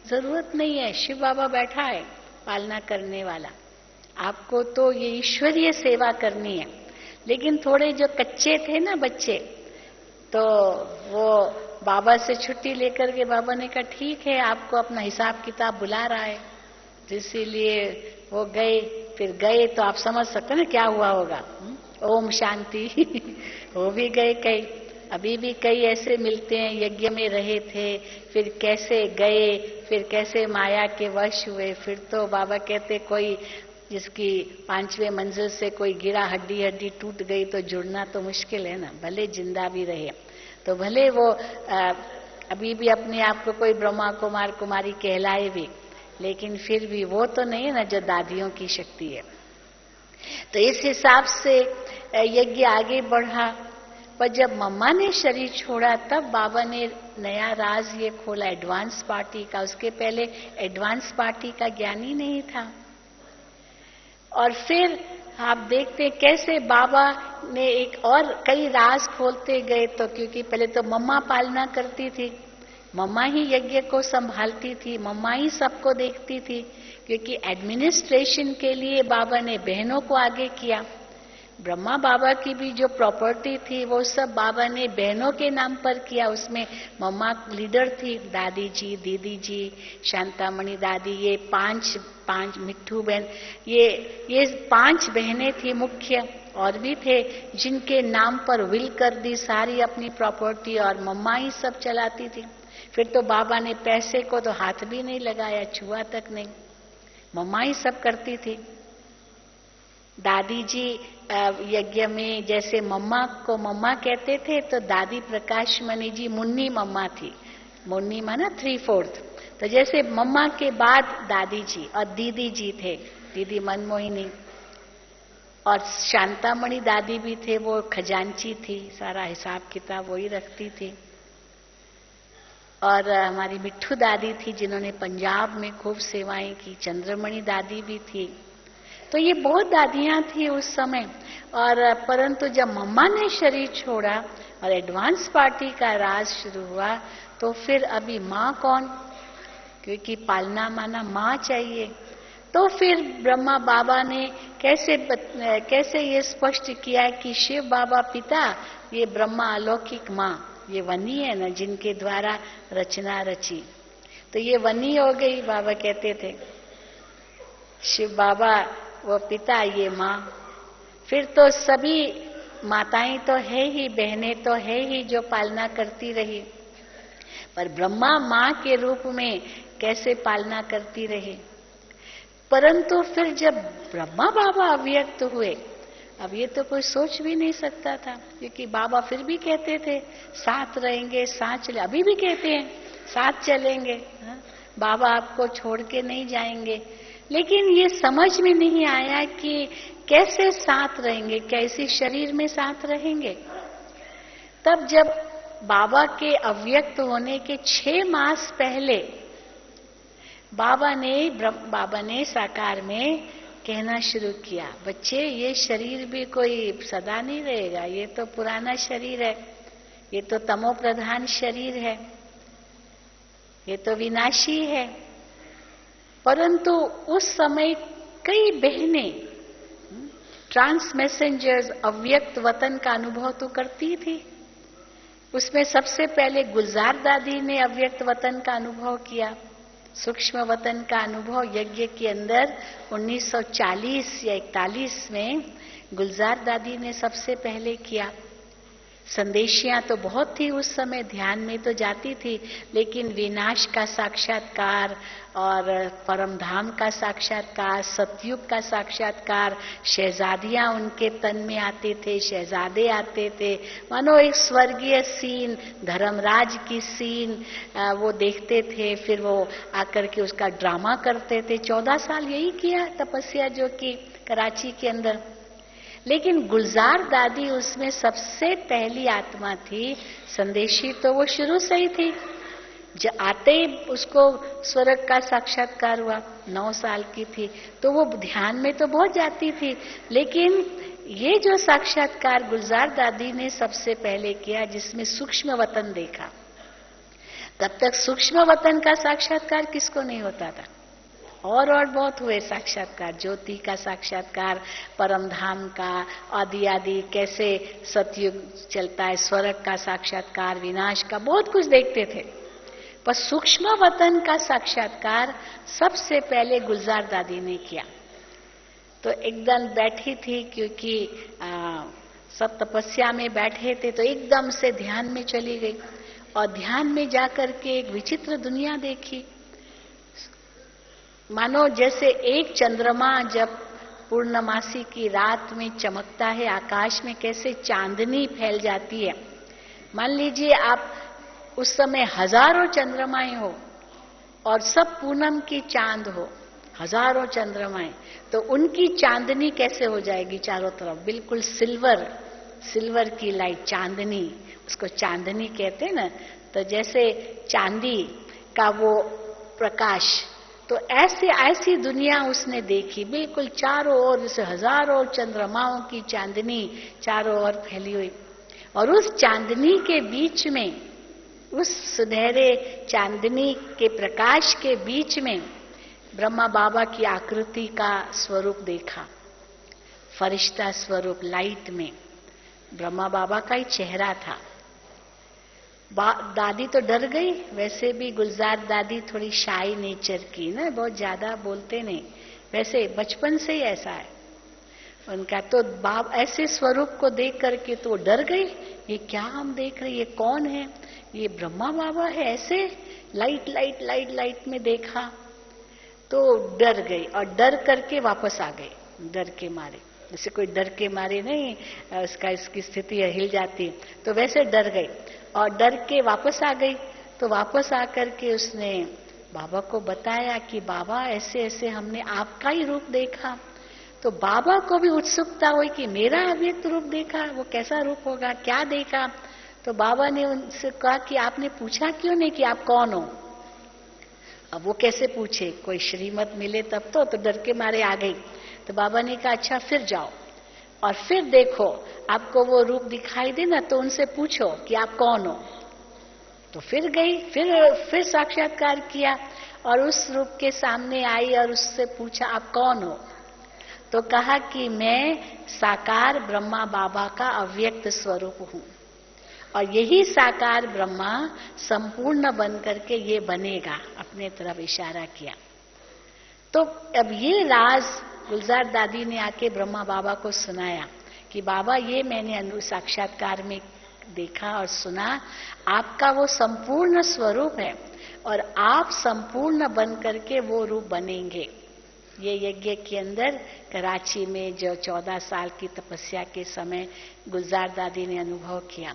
जरूरत नहीं है, शिव बाबा बैठा है पालना करने वाला, आपको तो ये ईश्वरीय सेवा करनी है। लेकिन थोड़े जो कच्चे थे ना बच्चे, तो वो बाबा से छुट्टी लेकर के बाबा ने कहा ठीक है आपको अपना हिसाब किताब बुला रहा है, इसीलिए वो गए। फिर गए तो आप समझ सकते ना क्या हुआ होगा। ओम शांति वो भी गए कई, अभी भी कई ऐसे मिलते हैं यज्ञ में रहे थे, फिर कैसे गए, फिर कैसे माया के वश हुए। फिर तो बाबा कहते कोई जिसकी 5वें मंजिल से कोई गिरा, हड्डी हड्डी टूट गई तो जुड़ना तो मुश्किल है ना, भले जिंदा भी रहे तो भले वो अभी भी अपने आप को कोई ब्रह्मा कुमार कुमारी कहलाए भी, लेकिन फिर भी वो तो नहीं है ना जो दादियों की शक्ति है। तो इस हिसाब से यज्ञ आगे बढ़ा। पर जब मम्मा ने शरीर छोड़ा तब बाबा ने नया राज ये खोला एडवांस पार्टी का। उसके पहले एडवांस पार्टी का ज्ञान ही नहीं था। और फिर आप देखते हैं कैसे बाबा ने एक और कई राज खोलते गए। तो क्योंकि पहले तो मम्मा पालना करती थी, मम्मा ही यज्ञ को संभालती थी, मम्मा ही सबको देखती थी, क्योंकि एडमिनिस्ट्रेशन के लिए बाबा ने बहनों को आगे किया। ब्रह्मा बाबा की भी जो प्रॉपर्टी थी वो सब बाबा ने बहनों के नाम पर किया। उसमें मम्मा लीडर थी, दादी जी, दीदी जी, शांतामणि दादी, ये पांच मिट्ठू बहन, ये 5 बहनें थी मुख्य। और भी थे जिनके नाम पर विल कर दी सारी अपनी प्रॉपर्टी और मम्मा ही सब चलाती थी। फिर तो बाबा ने पैसे को तो हाथ भी नहीं लगाया, छुआ तक नहीं, मम्मा ही सब करती थी। दादी जी यज्ञ में जैसे मम्मा को मम्मा कहते थे तो दादी प्रकाश मणि जी मुन्नी मम्मा थी। मुन्नी माना 3/4। तो जैसे मम्मा के बाद दादी जी और दीदी जी थे, दीदी मनमोहिनी, और शांतामणि दादी भी थे, वो खजांची थी, सारा हिसाब किताब वही रखती थी। और हमारी मिट्ठू दादी थी जिन्होंने पंजाब में खूब सेवाएं की। चंद्रमणि दादी भी थी। तो ये बहुत दादियां थी उस समय। और परंतु जब मम्मा ने शरीर छोड़ा और एडवांस पार्टी का राज शुरू हुआ तो फिर अभी माँ कौन, क्योंकि पालना माना माँ चाहिए। तो फिर ब्रह्मा बाबा ने कैसे ये स्पष्ट किया कि शिव बाबा पिता, ये ब्रह्मा अलौकिक माँ, ये वनी है ना जिनके द्वारा रचना रची। तो ये वनी हो गई। बाबा कहते थे शिव बाबा वो पिता, ये माँ। फिर तो सभी माताएं तो है ही, बहनें तो है ही जो पालना करती रही, पर ब्रह्मा माँ के रूप में कैसे पालना करती रही। परंतु फिर जब ब्रह्मा बाबा अव्यक्त हुए अब ये तो कोई सोच भी नहीं सकता था, क्योंकि बाबा फिर भी कहते थे साथ रहेंगे, साथ चले, अभी भी कहते हैं साथ चलेंगे, हाँ? बाबा आपको छोड़ के नहीं जाएंगे। लेकिन ये समझ में नहीं आया कि कैसे साथ रहेंगे, कैसे शरीर में साथ रहेंगे। तब जब बाबा के अव्यक्त होने के 6 मास पहले बाबा ने साकार में कहना शुरू किया, बच्चे ये शरीर भी कोई सदा नहीं रहेगा, ये तो पुराना शरीर है, ये तो तमो प्रधान शरीर है, ये तो विनाशी है। परंतु उस समय कई बहनें ट्रांस मैसेंजर्स अव्यक्त वतन का अनुभव तो करती थी। उसमें सबसे पहले गुलजार दादी ने अव्यक्त वतन का अनुभव किया, सूक्ष्म वतन का अनुभव यज्ञ के अंदर 1940 या 41 में गुलजार दादी ने सबसे पहले किया। संदेशियां तो बहुत थी उस समय, ध्यान में तो जाती थी, लेकिन विनाश का साक्षात्कार और परमधाम का साक्षात्कार, सतयुग का साक्षात्कार, शहजादियां उनके तन में आते थे, शहजादे आते थे, मानो एक स्वर्गीय सीन, धर्मराज की सीन वो देखते थे। फिर वो आकर के उसका ड्रामा करते थे। 14 साल यही किया तपस्या जो की कराची के अंदर। लेकिन गुलजार दादी उसमें सबसे पहली आत्मा थी। संदेशी तो वो शुरू से ही थी, जब आते ही उसको स्वर्ग का साक्षात्कार हुआ, 9 साल की थी, तो वो ध्यान में तो बहुत जाती थी। लेकिन ये जो साक्षात्कार गुलजार दादी ने सबसे पहले किया, जिसमें सूक्ष्म वतन देखा, तब तक सूक्ष्म वतन का साक्षात्कार किसको नहीं होता था। और बहुत हुए साक्षात्कार, ज्योति का साक्षात्कार, परमधाम का, आदि आदि कैसे सतयुग चलता है, स्वर्ग का साक्षात्कार, विनाश का, बहुत कुछ देखते थे। पर सूक्ष्म वतन का साक्षात्कार सबसे पहले गुलजार दादी ने किया। तो एकदम बैठी थी, क्योंकि सब तपस्या में बैठे थे, तो एकदम से ध्यान में चली गई और ध्यान में जाकर के एक विचित्र दुनिया देखी। मानो जैसे एक चंद्रमा जब पूर्णमासी की रात में चमकता है, आकाश में कैसे चांदनी फैल जाती है। मान लीजिए आप उस समय हजारों चंद्रमाएं हो और सब पूनम की चांद हो, हजारों चंद्रमाएं, तो उनकी चांदनी कैसे हो जाएगी चारों तरफ, बिल्कुल सिल्वर की लाइट, चांदनी, उसको चांदनी कहते हैं ना। तो जैसे चांदी का वो प्रकाश, तो ऐसी दुनिया उसने देखी, बिल्कुल चारों ओर जैसे हजारों चंद्रमाओं की चांदनी चारों ओर फैली हुई। और उस चांदनी के बीच में, उस सुनहरे चांदनी के प्रकाश के बीच में ब्रह्मा बाबा की आकृति का स्वरूप देखा, फरिश्ता स्वरूप, लाइट में ब्रह्मा बाबा का ही चेहरा था। दादी तो डर गई। वैसे भी गुलजार दादी थोड़ी शाई नेचर की ना, बहुत ज्यादा बोलते नहीं, वैसे बचपन से ही ऐसा है उनका। तो बाप ऐसे स्वरूप को देख करके तो डर गई, ये क्या हम देख रहे, ये कौन है, ये ब्रह्मा बाबा है। ऐसे लाइट में देखा तो डर गई और डर करके वापस आ गई, डर के मारे। जैसे कोई डर के मारे नहीं इसकी स्थिति हिल जाती, तो वैसे डर गई और डर के वापस आ गई। तो वापस आकर के उसने बाबा को बताया कि बाबा ऐसे ऐसे हमने आपका ही रूप देखा। तो बाबा को भी उत्सुकता हुई कि मेरा अव्यक्त रूप देखा, वो कैसा रूप होगा, क्या देखा। तो बाबा ने उनसे कहा कि आपने पूछा क्यों नहीं कि आप कौन हो। अब वो कैसे पूछे, कोई श्रीमत मिले तब तो डर के मारे आ गई। तो बाबा ने कहा अच्छा फिर जाओ और फिर देखो आपको वो रूप दिखाई दे ना, तो उनसे पूछो कि आप कौन हो। तो फिर गई, फिर साक्षात्कार किया और उस रूप के सामने आई और उससे पूछा आप कौन हो। तो कहा कि मैं साकार ब्रह्मा बाबा का अव्यक्त स्वरूप हूं और यही साकार ब्रह्मा संपूर्ण बन करके ये बनेगा। अपने तरफ इशारा किया। तो अब ये राज गुलजार दादी ने आके ब्रह्मा बाबा को सुनाया कि बाबा ये मैंने साक्षात्कार में देखा और सुना, आपका वो संपूर्ण स्वरूप है और आप संपूर्ण बन करके वो रूप बनेंगे। ये यज्ञ के अंदर कराची में जो 14 साल की तपस्या के समय गुलजार दादी ने अनुभव किया,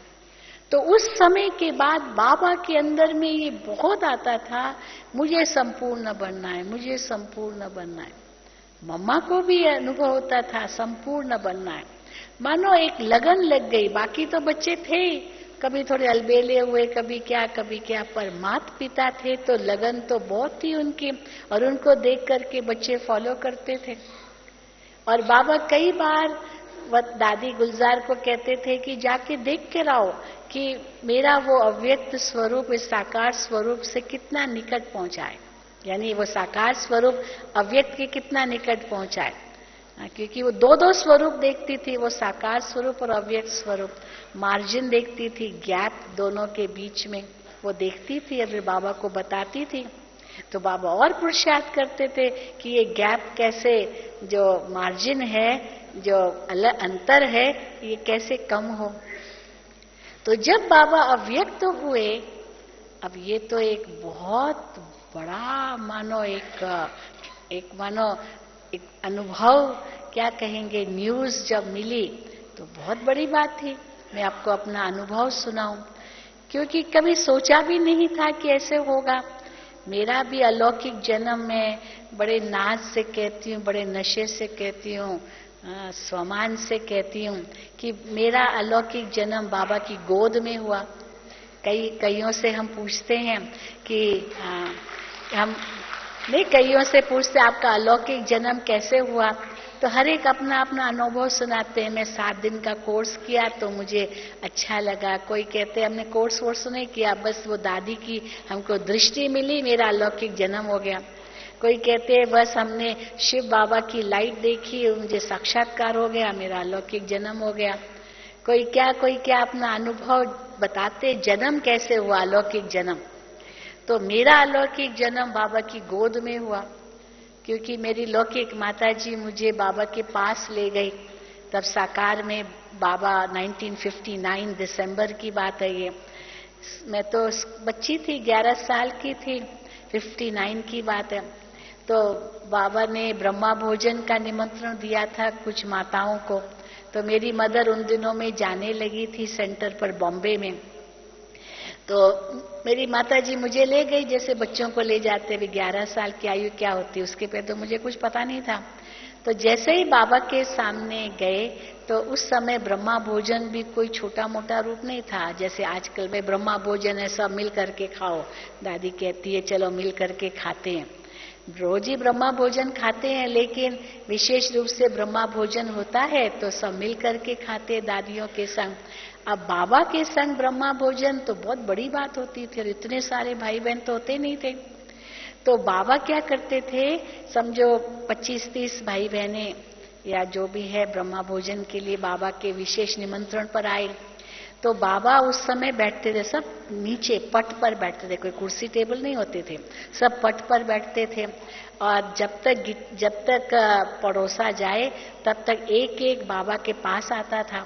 तो उस समय के बाद बाबा के अंदर में ये बहुत आता था, मुझे संपूर्ण बनना है, मुझे संपूर्ण बनना है। मम्मा को भी अनुभव होता था संपूर्ण बनना है, मानो एक लगन लग गई। बाकी तो बच्चे थे, कभी थोड़े अलबेले हुए, कभी क्या, पर माता पिता थे तो लगन तो बहुत थी उनकी, और उनको देख करके बच्चे फॉलो करते थे। और बाबा कई बार दादी गुलजार को कहते थे कि जाके देख के लाओ कि मेरा वो अव्यक्त स्वरूप इस साकार स्वरूप से कितना निकट पहुंचा है, यानी वो साकार स्वरूप अव्यक्त के कितना निकट पहुंचा है। क्योंकि वो दो स्वरूप देखती थी, वो साकार स्वरूप और अव्यक्त स्वरूप। मार्जिन देखती थी, गैप दोनों के बीच में वो देखती थी, अभी बाबा को बताती थी। तो बाबा और पुरुषार्थ करते थे कि ये गैप कैसे, जो मार्जिन है, जो अंतर है, ये कैसे कम हो। तो जब बाबा अव्यक्त हुए, अब ये तो एक बहुत बड़ा मानो एक अनुभव, क्या कहेंगे, न्यूज जब मिली तो बहुत बड़ी बात थी। मैं आपको अपना अनुभव सुनाऊं, क्योंकि कभी सोचा भी नहीं था कि ऐसे होगा। मेरा भी अलौकिक जन्म में बड़े नाज से कहती हूँ, बड़े नशे से कहती हूँ, स्वमान से कहती हूँ कि मेरा अलौकिक जन्म बाबा की गोद में हुआ। कईयों से हम पूछते हैं कि कईयों से पूछते आपका अलौकिक जन्म कैसे हुआ, तो हर एक अपना अपना अनुभव सुनाते हैं। मैं 7 दिन का कोर्स किया तो मुझे अच्छा लगा। कोई कहते हैं हमने कोर्स नहीं किया, बस वो दादी की हमको दृष्टि मिली, मेरा अलौकिक जन्म हो गया। कोई कहते हैं बस हमने शिव बाबा की लाइट देखी, मुझे साक्षात्कार हो गया, मेरा अलौकिक जन्म हो गया। कोई क्या अपना अनुभव बताते, जन्म कैसे हुआ, अलौकिक जन्म। तो मेरा अलौकिक जन्म बाबा की गोद में हुआ, क्योंकि मेरी लौकिक माता जी मुझे बाबा के पास ले गई। तब साकार में बाबा 1959 दिसंबर की बात है ये। मैं तो बच्ची थी, 11 साल की थी, 59 की बात है। तो बाबा ने ब्रह्मा भोजन का निमंत्रण दिया था कुछ माताओं को। तो मेरी मदर उन दिनों में जाने लगी थी सेंटर पर बॉम्बे में। तो मेरी माताजी मुझे ले गई, जैसे बच्चों को ले जाते हुए। 11 साल की आयु क्या होती है उसके पे तो मुझे कुछ पता नहीं था। तो जैसे ही बाबा के सामने गए तो उस समय ब्रह्मा भोजन भी कोई छोटा मोटा रूप नहीं था, जैसे आजकल में ब्रह्मा भोजन है सब मिल करके खाओ। दादी कहती है चलो मिल करके खाते हैं। रोज ही ब्रह्मा भोजन खाते हैं, लेकिन विशेष रूप से ब्रह्मा भोजन होता है तो सब मिल करके खाते दादियों के संग। अब बाबा के संग ब्रह्मा भोजन तो बहुत बड़ी बात होती थी, और इतने सारे भाई बहन तो होते नहीं थे। तो बाबा क्या करते थे, समझो 25-30 भाई बहने या जो भी है ब्रह्मा भोजन के लिए बाबा के विशेष निमंत्रण पर आए। तो बाबा उस समय बैठते थे, सब नीचे पट पर बैठते थे, कोई कुर्सी टेबल नहीं होते थे, सब पट पर बैठते थे। और जब तक पड़ोसा जाए तब तक एक एक बाबा के पास आता था,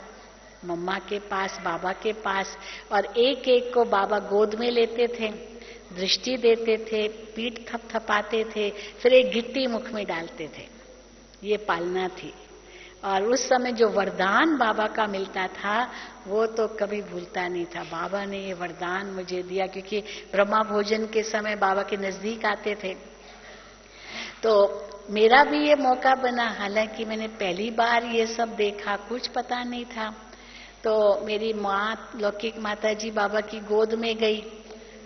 मम्मा के पास, बाबा के पास, और एक एक को बाबा गोद में लेते थे, दृष्टि देते थे, पीठ थपथपाते थे, फिर एक गिट्टी मुख में डालते थे। ये पालना थी। और उस समय जो वरदान बाबा का मिलता था वो तो कभी भूलता नहीं था। बाबा ने ये वरदान मुझे दिया, क्योंकि ब्रह्मा भोजन के समय बाबा के नजदीक आते थे। तो मेरा भी ये मौका बना, हालांकि मैंने पहली बार ये सब देखा, कुछ पता नहीं था। तो मेरी माँ, लौकिक माता जी बाबा की गोद में गई,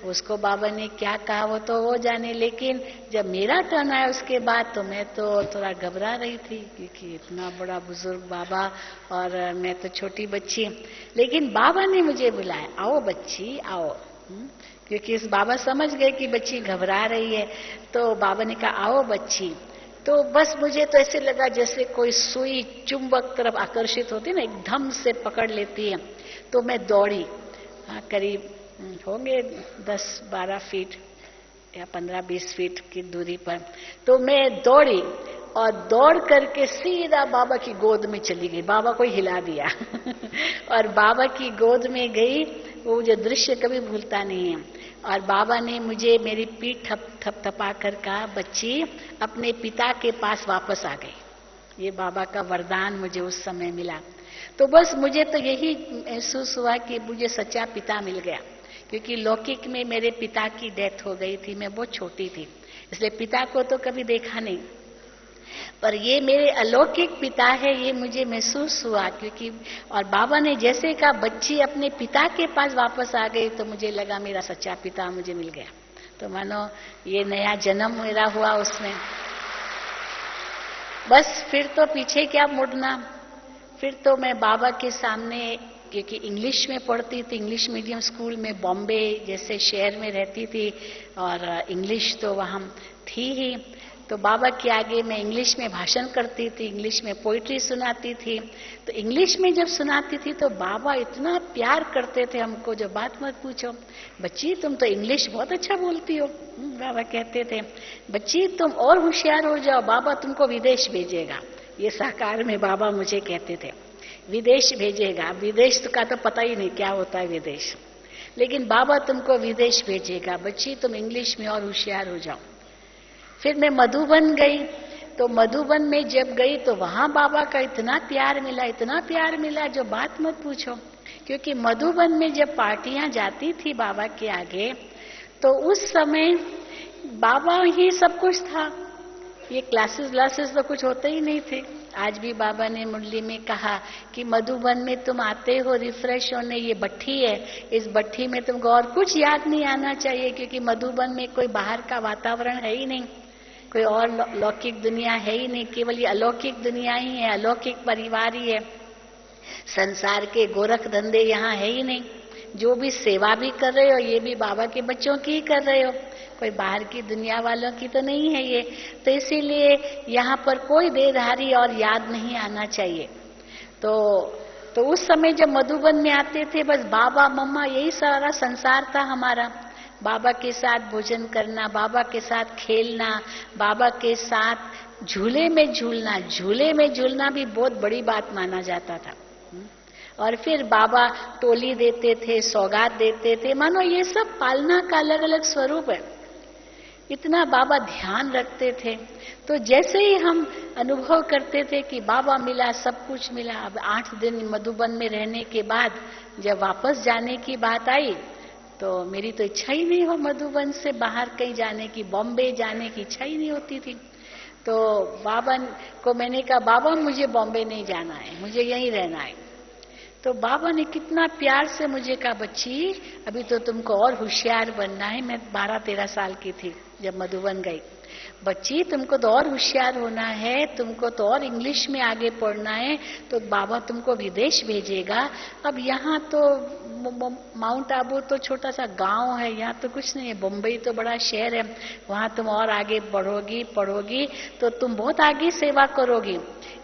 उसको बाबा ने क्या कहा वो तो वो जाने, लेकिन जब मेरा टर्न आया उसके बाद तो मैं तो थोड़ा घबरा रही थी, क्योंकि इतना बड़ा बुजुर्ग बाबा और मैं तो छोटी बच्ची। लेकिन बाबा ने मुझे बुलाया, आओ बच्ची आओ, क्योंकि इस बाबा समझ गए कि बच्ची घबरा रही है। तो बाबा ने कहा आओ बच्ची। तो बस मुझे तो ऐसे लगा जैसे कोई सुई चुंबक तरफ आकर्षित होती ना, एकदम से पकड़ लेती है। तो मैं दौड़ी, करीब होंगे 10-12 फीट या 15-20 फीट की दूरी पर। तो मैं दौड़ी और दौड़ करके सीधा बाबा की गोद में चली गई। बाबा को हिला दिया और बाबा की गोद में गई। वो जो दृश्य कभी भूलता नहीं है। और बाबा ने मुझे मेरी पीठ थपथपा कर कहा, बच्ची अपने पिता के पास वापस आ गई। ये बाबा का वरदान मुझे उस समय मिला। तो बस मुझे तो यही महसूस हुआ कि मुझे सच्चा पिता मिल गया, क्योंकि लौकिक में मेरे पिता की डेथ हो गई थी, मैं बहुत छोटी थी, इसलिए पिता को तो कभी देखा नहीं। पर ये मेरे अलौकिक पिता है, ये मुझे महसूस हुआ, क्योंकि और बाबा ने जैसे कहा बच्ची अपने पिता के पास वापस आ गई, तो मुझे लगा मेरा सच्चा पिता मुझे मिल गया। तो मानो ये नया जन्म मेरा हुआ उसमें। बस फिर तो पीछे क्या मुड़ना, फिर तो मैं बाबा के सामने, क्योंकि इंग्लिश में पढ़ती थी, इंग्लिश मीडियम स्कूल में बॉम्बे जैसे शहर में रहती थी, और इंग्लिश तो वहाँ थी ही। तो बाबा के आगे मैं इंग्लिश में भाषण करती थी, इंग्लिश में पोइट्री सुनाती थी। तो इंग्लिश में जब सुनाती थी तो बाबा इतना प्यार करते थे हमको, जो बात मत पूछो। बच्ची तुम तो इंग्लिश बहुत अच्छा बोलती हो, बाबा कहते थे। बच्ची तुम और होशियार हो जाओ, बाबा तुमको विदेश भेजेगा। ये साकार में बाबा मुझे कहते थे विदेश भेजेगा। विदेश का तो पता ही नहीं क्या होता है विदेश, लेकिन बाबा तुमको विदेश भेजेगा, बच्ची तुम इंग्लिश में और होशियार हो जाओ। फिर मैं मधुबन गई, तो मधुबन में जब गई तो वहां बाबा का इतना प्यार मिला, इतना प्यार मिला जो बात मत पूछो। क्योंकि मधुबन में जब पार्टियां जाती थी बाबा के आगे, तो उस समय बाबा ही सब कुछ था, ये क्लासेस तो कुछ होते ही नहीं थे। आज भी बाबा ने मुरली में कहा कि मधुबन में तुम आते हो रिफ्रेश होने, ये भट्ठी है, इस भट्ठी में तुमको और कुछ याद नहीं आना चाहिए, क्योंकि मधुबन में कोई बाहर का वातावरण है ही नहीं, कोई और लौकिक दुनिया है ही नहीं, केवल ये अलौकिक दुनिया ही है, अलौकिक परिवार ही है। संसार के गोरख धंधे यहाँ है ही नहीं। जो भी सेवा भी कर रहे हो ये भी बाबा के बच्चों की ही कर रहे हो, कोई बाहर की दुनिया वालों की तो नहीं है ये। तो इसीलिए यहाँ पर कोई देहधारी और याद नहीं आना चाहिए। तो उस समय जब मधुबन में आते थे, बस बाबा मम्मा यही सारा संसार था हमारा। बाबा के साथ भोजन करना, बाबा के साथ खेलना, बाबा के साथ झूले में झूलना। झूले में झूलना भी बहुत बड़ी बात माना जाता था। और फिर बाबा टोली देते थे, सौगात देते थे, मानो ये सब पालना का अलग अलग स्वरूप है। इतना बाबा ध्यान रखते थे। तो जैसे ही हम अनुभव करते थे कि बाबा मिला, सब कुछ मिला। अब 8 दिन मधुबन में रहने के बाद जब वापस जाने की बात आई, तो मेरी तो इच्छा ही नहीं हो मधुबन से बाहर कहीं जाने की, बॉम्बे जाने की इच्छा ही नहीं होती थी। तो बाबा को मैंने कहा, बाबा मुझे बॉम्बे नहीं जाना है, मुझे यहीं रहना है। तो बाबा ने कितना प्यार से मुझे कहा, बच्ची अभी तो तुमको और होशियार बनना है। मैं 12-13 साल की थी जब मधुबन गई। बच्ची तुमको तो और होशियार होना है, तुमको तो और इंग्लिश में आगे पढ़ना है, तो बाबा तुमको विदेश भेजेगा। अब यहाँ तो माउंट आबू तो छोटा सा गांव है, यहाँ तो कुछ नहीं है। बम्बई तो बड़ा शहर है, वहाँ तुम और आगे बढ़ोगी पढ़ोगी तो तुम बहुत आगे सेवा करोगी,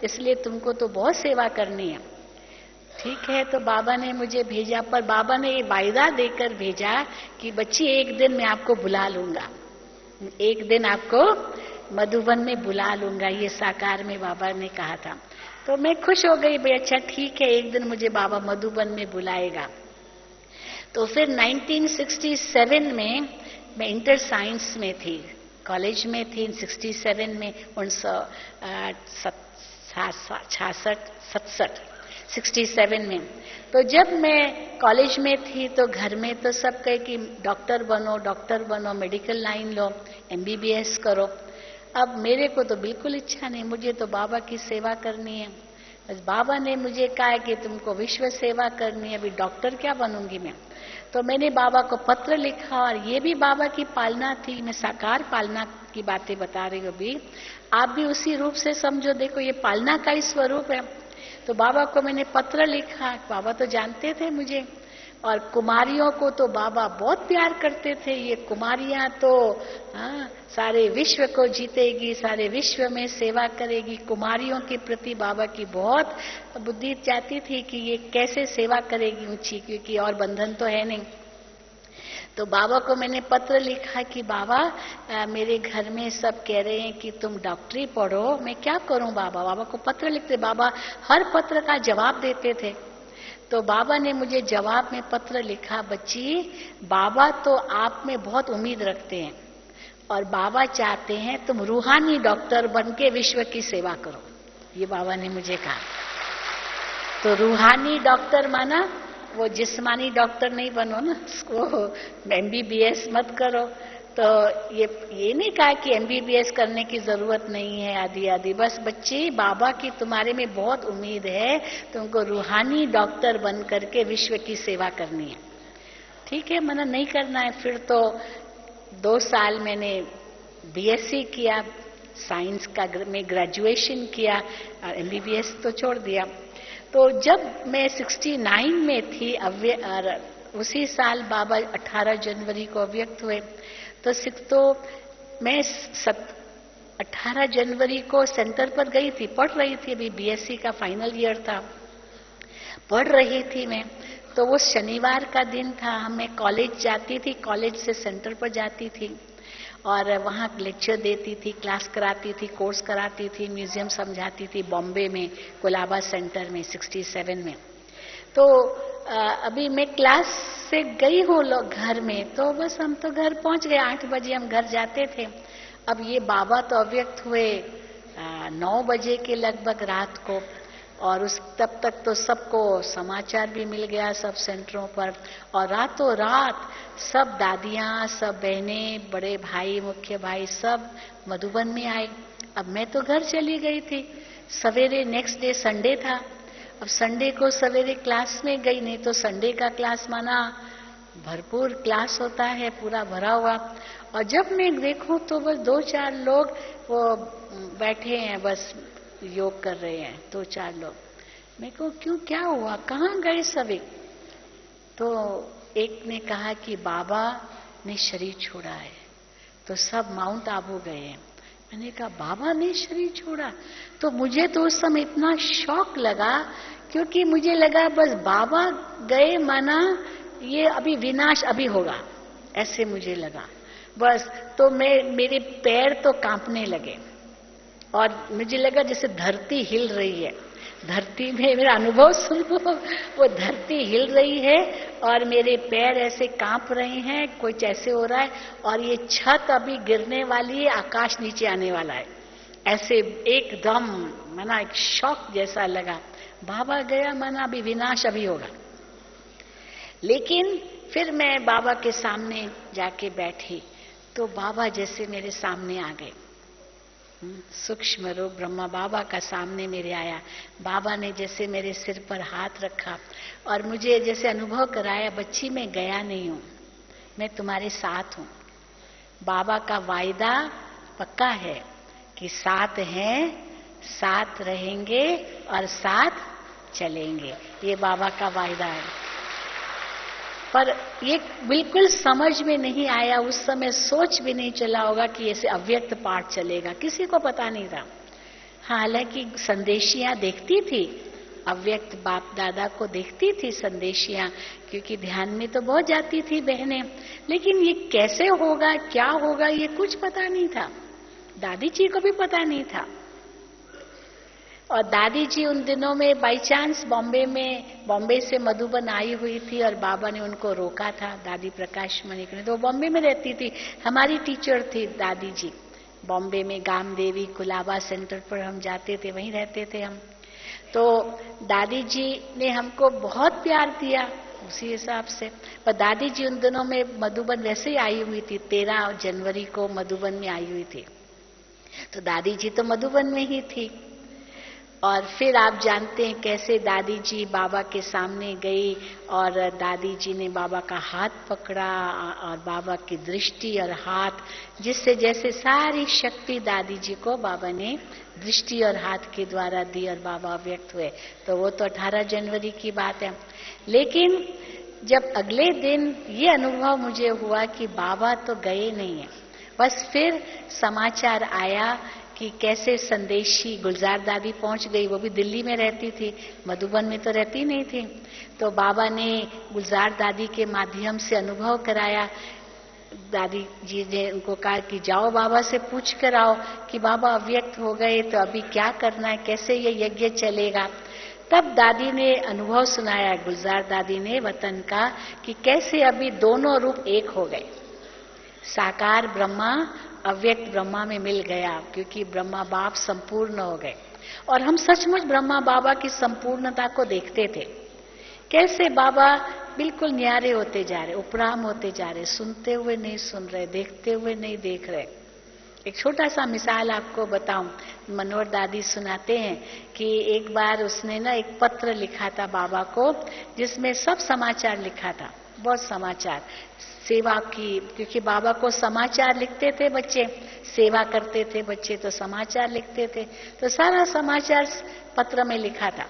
इसलिए तुमको तो बहुत सेवा करनी है। ठीक है, तो बाबा ने मुझे भेजा, पर बाबा ने ये वायदा देकर भेजा कि बच्ची एक दिन मैं आपको बुला लूंगा, एक दिन आपको मधुबन में बुला लूंगा। ये साकार में बाबा ने कहा था। तो मैं खुश हो गई, भाई अच्छा ठीक है, एक दिन मुझे बाबा मधुबन में बुलाएगा। तो फिर 1967 में मैं इंटर साइंस में थी, कॉलेज में थी 67 में, 67 में। तो जब मैं कॉलेज में थी तो घर में तो सब कहे कि डॉक्टर बनो, मेडिकल लाइन लो, MBBS करो। अब मेरे को तो बिल्कुल इच्छा नहीं, मुझे तो बाबा की सेवा करनी है। बस बाबा ने मुझे कहा कि तुमको विश्व सेवा करनी है, अभी डॉक्टर क्या बनूंगी मैं। तो मैंने बाबा को पत्र लिखा, और ये भी बाबा की पालना थी। मैं साकार पालना की बातें बता रही हूँ अभी, आप भी उसी रूप से समझो। देखो ये पालना का ही स्वरूप है। तो बाबा को मैंने पत्र लिखा, बाबा तो जानते थे मुझे, और कुमारियों को तो बाबा बहुत प्यार करते थे। ये कुमारियां तो सारे विश्व को जीतेगी, सारे विश्व में सेवा करेगी। कुमारियों के प्रति बाबा की बहुत बुद्धि जाती थी कि ये कैसे सेवा करेगी ऊंची, क्योंकि और बंधन तो है नहीं। तो बाबा को मैंने पत्र लिखा कि बाबा मेरे घर में सब कह रहे हैं कि तुम डॉक्टरी पढ़ो, मैं क्या करूं बाबा। बाबा को पत्र लिखते, बाबा हर पत्र का जवाब देते थे। तो बाबा ने मुझे जवाब में पत्र लिखा, बच्ची बाबा तो आप में बहुत उम्मीद रखते हैं और बाबा चाहते हैं तुम रूहानी डॉक्टर बन के विश्व की सेवा करो। ये बाबा ने मुझे कहा। तो रूहानी डॉक्टर माना वो जिस्मानी डॉक्टर नहीं बनो ना, उसको MBBS मत करो। तो ये नहीं कहा कि MBBS करने की जरूरत नहीं है आदि आदि। बस बच्ची बाबा की तुम्हारे में बहुत उम्मीद है, तुमको रूहानी डॉक्टर बन करके विश्व की सेवा करनी है। ठीक है, मना नहीं करना है। फिर तो 2 साल मैंने BSc किया, साइंस का में ग्रेजुएशन किया, MBBS तो छोड़ दिया। तो जब मैं 69 में थी, उसी साल बाबा 18 जनवरी को अव्यक्त हुए। तो मैं 18 जनवरी को सेंटर पर गई थी, पढ़ रही थी, अभी BSc का फाइनल ईयर था, पढ़ रही थी मैं। तो वो शनिवार का दिन था, मैं कॉलेज जाती थी, कॉलेज से सेंटर पर जाती थी और वहाँ लेक्चर देती थी, क्लास कराती थी, कोर्स कराती थी, म्यूजियम समझाती थी बॉम्बे में, कोलाबा सेंटर में 67 में। तो अभी मैं क्लास से गई हूँ घर में, तो बस हम तो घर पहुंच गए, 8 बजे हम घर जाते थे। अब ये बाबा तो अव्यक्त हुए 9 बजे के लगभग रात को, और तब तक तो सबको समाचार भी मिल गया सब सेंटरों पर, और रातों रात सब दादियां, सब बहनें, बड़े भाई, मुख्य भाई सब मधुबन में आए। अब मैं तो घर चली गई थी, सवेरे नेक्स्ट डे संडे था। अब संडे को सवेरे क्लास में गई, नहीं तो संडे का क्लास माना भरपूर क्लास होता है, पूरा भरा हुआ। और जब मैं देखूं तो बस 2-4 लोग वो बैठे हैं, बस योग कर रहे हैं, 2-4 लोग। मैं को क्यों, क्या हुआ, कहाँ गए सभी? तो एक ने कहा कि बाबा ने शरीर छोड़ा है, तो सब माउंट आबू गए हैं। मैंने कहा बाबा ने शरीर छोड़ा? तो मुझे तो उस समय इतना शौक लगा, क्योंकि मुझे लगा बस बाबा गए माना ये अभी विनाश अभी होगा, ऐसे मुझे लगा बस। तो मेरे पैर तो कांपने लगे और मुझे लगा जैसे धरती हिल रही है। धरती में मेरा अनुभव सुनो, वो धरती हिल रही है और मेरे पैर ऐसे कांप रहे हैं, कुछ ऐसे हो रहा है, और ये छत अभी गिरने वाली है, आकाश नीचे आने वाला है, ऐसे एकदम माना एक शॉक जैसा लगा। बाबा गया माना अभी विनाश अभी होगा। लेकिन फिर मैं बाबा के सामने जाके बैठी तो बाबा जैसे मेरे सामने आ गए। सूक्ष्म रूप ब्रह्मा बाबा का सामने मेरे आया। बाबा ने जैसे मेरे सिर पर हाथ रखा और मुझे जैसे अनुभव कराया, बच्ची मैं गया नहीं हूं, मैं तुम्हारे साथ हूं। बाबा का वायदा पक्का है कि साथ हैं, साथ रहेंगे और साथ चलेंगे, ये बाबा का वायदा है। पर ये बिल्कुल समझ में नहीं आया, उस समय सोच भी नहीं चला होगा कि ऐसे अव्यक्त पाठ चलेगा, किसी को पता नहीं था। हालांकि संदेशियां देखती थी, अव्यक्त बाप दादा को देखती थी संदेशियां, क्योंकि ध्यान में तो बहुत जाती थी बहनें, लेकिन ये कैसे होगा, क्या होगा, ये कुछ पता नहीं था। दादी जी को भी पता नहीं था। और दादी जी उन दिनों में बाई चांस बॉम्बे से मधुबन आई हुई थी और बाबा ने उनको रोका था, दादी प्रकाश मणि ने, तो बॉम्बे में रहती थी, हमारी टीचर थी दादी जी। बॉम्बे में गाम देवी कुलाबा सेंटर पर हम जाते थे, वहीं रहते थे हम। तो दादी जी ने हमको बहुत प्यार दिया उसी हिसाब से। पर दादी जी उन दिनों में मधुबन वैसे ही आई हुई थी, 13 जनवरी को मधुबन में आई हुई थी, तो दादी जी तो मधुबन में ही थी। और फिर आप जानते हैं कैसे दादी जी बाबा के सामने गई और दादी जी ने बाबा का हाथ पकड़ा और बाबा की दृष्टि और हाथ, जिससे जैसे सारी शक्ति दादी जी को बाबा ने दृष्टि और हाथ के द्वारा दी और बाबा व्यक्त हुए। तो वो तो 18 जनवरी की बात है। लेकिन जब अगले दिन ये अनुभव मुझे हुआ कि बाबा तो गए नहीं है, बस फिर समाचार आया कि कैसे संदेशी गुलजार दादी पहुंच गई, वो भी दिल्ली में रहती थी, मधुबन में तो रहती नहीं थी। तो बाबा ने गुलजार दादी के माध्यम से अनुभव कराया। दादी जी ने उनको कहा कि जाओ बाबा से पूछ कर आओ कि बाबा अव्यक्त हो गए, तो अभी क्या करना है, कैसे ये यज्ञ चलेगा। तब दादी ने अनुभव सुनाया, गुलजार दादी ने वतन का, कि कैसे अभी दोनों रूप एक हो गए। साकार ब्रह्मा अव्यक्त ब्रह्मा में मिल गया, क्योंकि ब्रह्मा बाप संपूर्ण हो गए। और हम सचमुच ब्रह्मा बाबा की संपूर्णता को देखते थे। कैसे बाबा बिल्कुल न्यारे होते जा रहे, उपराम होते जा रहे, सुनते हुए नहीं सुन रहे, देखते हुए नहीं देख रहे। एक छोटा सा मिसाल आपको बताऊं, मनोहर दादी सुनाते हैं कि एक बार उसने ना एक पत्र लिखा था बाबा को, जिसमें सब समाचार लिखा था, बहुत समाचार सेवा की, क्योंकि बाबा को समाचार लिखते थे बच्चे, सेवा करते थे बच्चे तो समाचार लिखते थे, तो सारा समाचार पत्र में लिखा था।